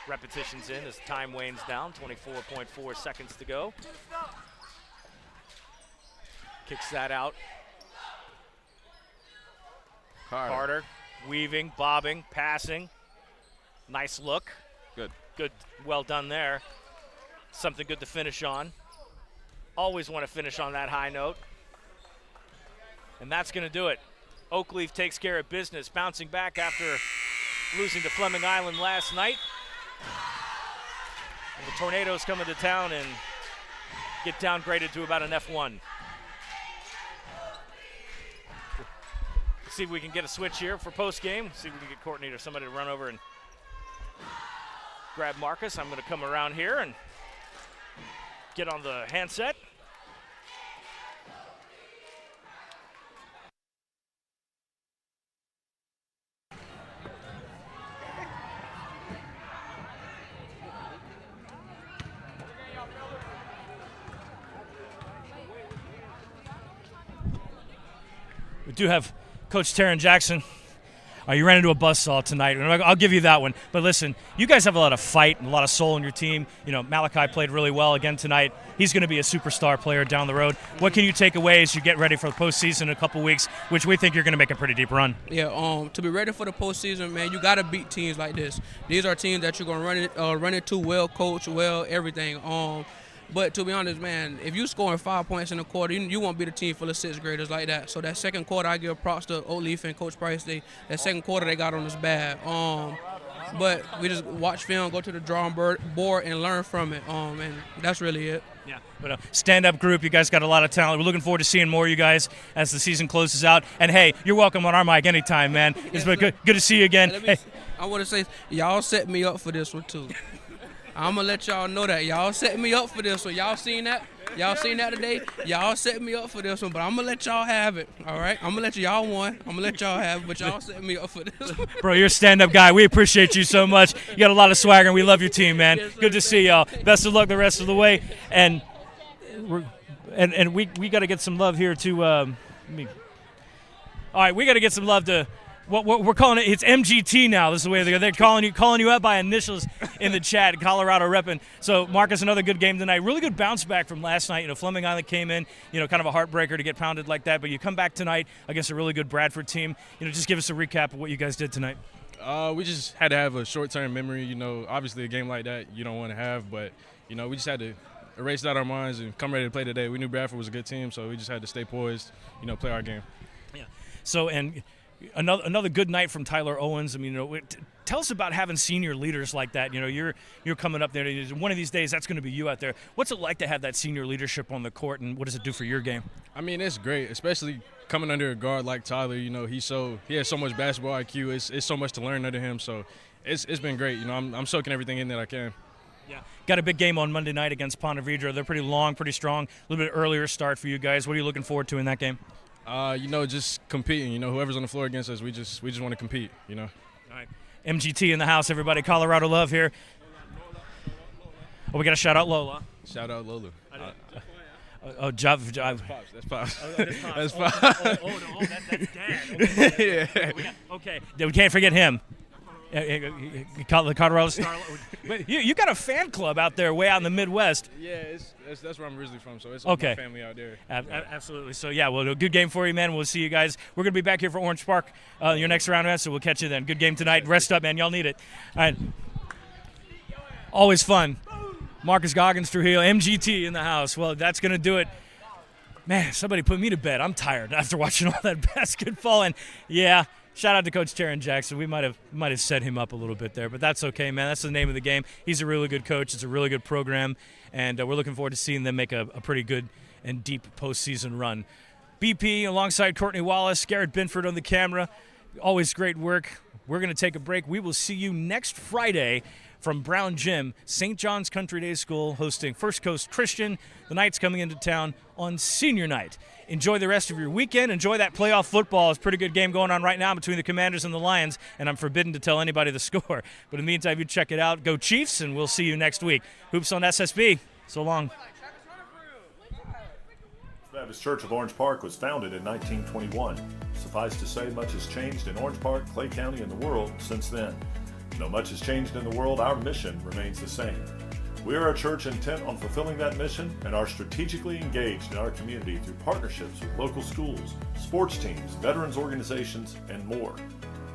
repetitions in as time wanes down. 24.4 seconds to go. Kicks that out. Carter weaving, bobbing, passing. Nice look. Good, well done there. Something good to finish on. Always want to finish on that high note. And that's going to do it. Oakleaf takes care of business, bouncing back after losing to Fleming Island last night. And the Tornadoes come into town and get downgraded to about an F1. see if we can get a switch here for post game. See if we can get Courtney or somebody to run over and grab Marcus. I'm going to come around here and get on the handset. We do have Coach Taryn Jackson. You ran into a buzzsaw tonight. I'll give you that one. But listen, you guys have a lot of fight and a lot of soul in your team. You know, Malachi played really well again tonight. He's going to be a superstar player down the road. What can you take away as you get ready for the postseason in a couple weeks, which we think you're going to make a pretty deep run? Yeah, to be ready for the postseason, man, you got to beat teams like this. These are teams that you're going to run into well, coach, well, everything. But to be honest, man, if you scoring 5 points in a quarter, you won't be the team full of sixth graders like that. So that second quarter, I give props to Oakleaf and Coach Price. That second quarter they got on us bad. But we just watch film, go to the drawing board, and learn from it. And that's really it. Yeah, but stand-up group, you guys got a lot of talent. We're looking forward to seeing more of you guys as the season closes out. And, hey, you're welcome on our mic anytime, man. It's been good to see you again. Hey. I want to say, y'all set me up for this one, too. I'm going to let y'all know that. Y'all set me up for this one. Y'all seen that? Y'all seen that today? Y'all set me up for this one, but I'm going to let y'all have it, all right? I'm going to let y'all won. I'm going to let y'all have it, but y'all set me up for this one. Bro, you're a stand-up guy. We appreciate you so much. You got a lot of swagger, and we love your team, man. Yes, sir. Good to see y'all. Best of luck the rest of the way. And we got to get some love here to all right, we got to get some love to what we're calling it. It's MGT now. This is the way they're calling you out by initials in the chat. Colorado repping. So Marcus, another good game tonight. Really good bounce back from last night. You know, Fleming Island came in. You know, kind of a heartbreaker to get pounded like that. But you come back tonight against a really good Bradford team. You know, just give us a recap of what you guys did tonight. We just had to have a short-term memory. You know, obviously a game like that you don't want to have, but you know, we just had to erase it out of our minds and come ready to play today. We knew Bradford was a good team, so we just had to stay poised. You know, play our game. Yeah. So and. Another good night from Tyler Owens. I mean, you know, tell us about having senior leaders like that. You know, you're coming up there. One of these days, that's going to be you out there. What's it like to have that senior leadership on the court, and what does it do for your game? I mean, it's great, especially coming under a guard like Tyler. You know, he has so much basketball IQ. It's so much to learn under him. So it's been great. You know, I'm soaking everything in that I can. Yeah. Got a big game on Monday night against Ponte Vedra. They're pretty long, pretty strong. A little bit earlier start for you guys. What are you looking forward to in that game? You know, just competing. You know, whoever's on the floor against us, we just want to compete. You know. All right. MGT in the house, everybody. Colorado love here. Oh, we got to shout out Lola. Shout out Lola. Jav. That's Pops. That's Pops. that's Dad. Okay. Yeah. Okay. We can't forget him. The Colorado Star. You got a fan club out there way out in the Midwest. Yeah, that's where I'm originally from, so it's okay. My family out there. Absolutely. So, yeah, well, a good game for you, man. We'll see you guys. We're going to be back here for Orange Park your next round, man, so we'll catch you then. Good game tonight. Rest up, man. Y'all need it. All right. Always fun. Marcus Goggins, Trujillo, MGT in the house. Well, that's going to do it. Man, somebody put me to bed. I'm tired after watching all that basketball. And, yeah, shout out to Coach Taryn Jackson. We might have set him up a little bit there, but that's okay, man. That's the name of the game. He's a really good coach. It's a really good program, and we're looking forward to seeing them make a pretty good and deep postseason run. BP alongside Courtney Wallace, Garrett Binford on the camera. Always great work. We're going to take a break. We will see you next Friday from Brown Gym, St. John's Country Day School hosting First Coast Christian. The Knights coming into town on senior night. Enjoy the rest of your weekend. Enjoy that playoff football. It's a pretty good game going on right now between the Commanders and the Lions, and I'm forbidden to tell anybody the score. But in the meantime, you check it out. Go Chiefs, and we'll see you next week. Hoops on SSB. So long. Baptist Church of Orange Park was founded in 1921. Suffice to say, much has changed in Orange Park, Clay County, and the world since then. Though much has changed in the world, our mission remains the same. We are a church intent on fulfilling that mission and are strategically engaged in our community through partnerships with local schools, sports teams, veterans organizations, and more.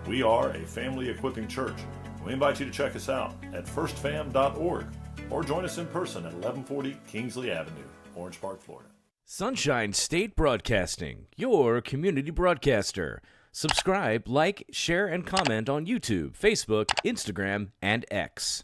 We are a family equipping church. We invite you to check us out at firstfam.org or join us in person at 1140 Kingsley Avenue, Orange Park, Florida. Sunshine State Broadcasting, your community broadcaster. Subscribe, like, share, and comment on YouTube, Facebook, Instagram, and X.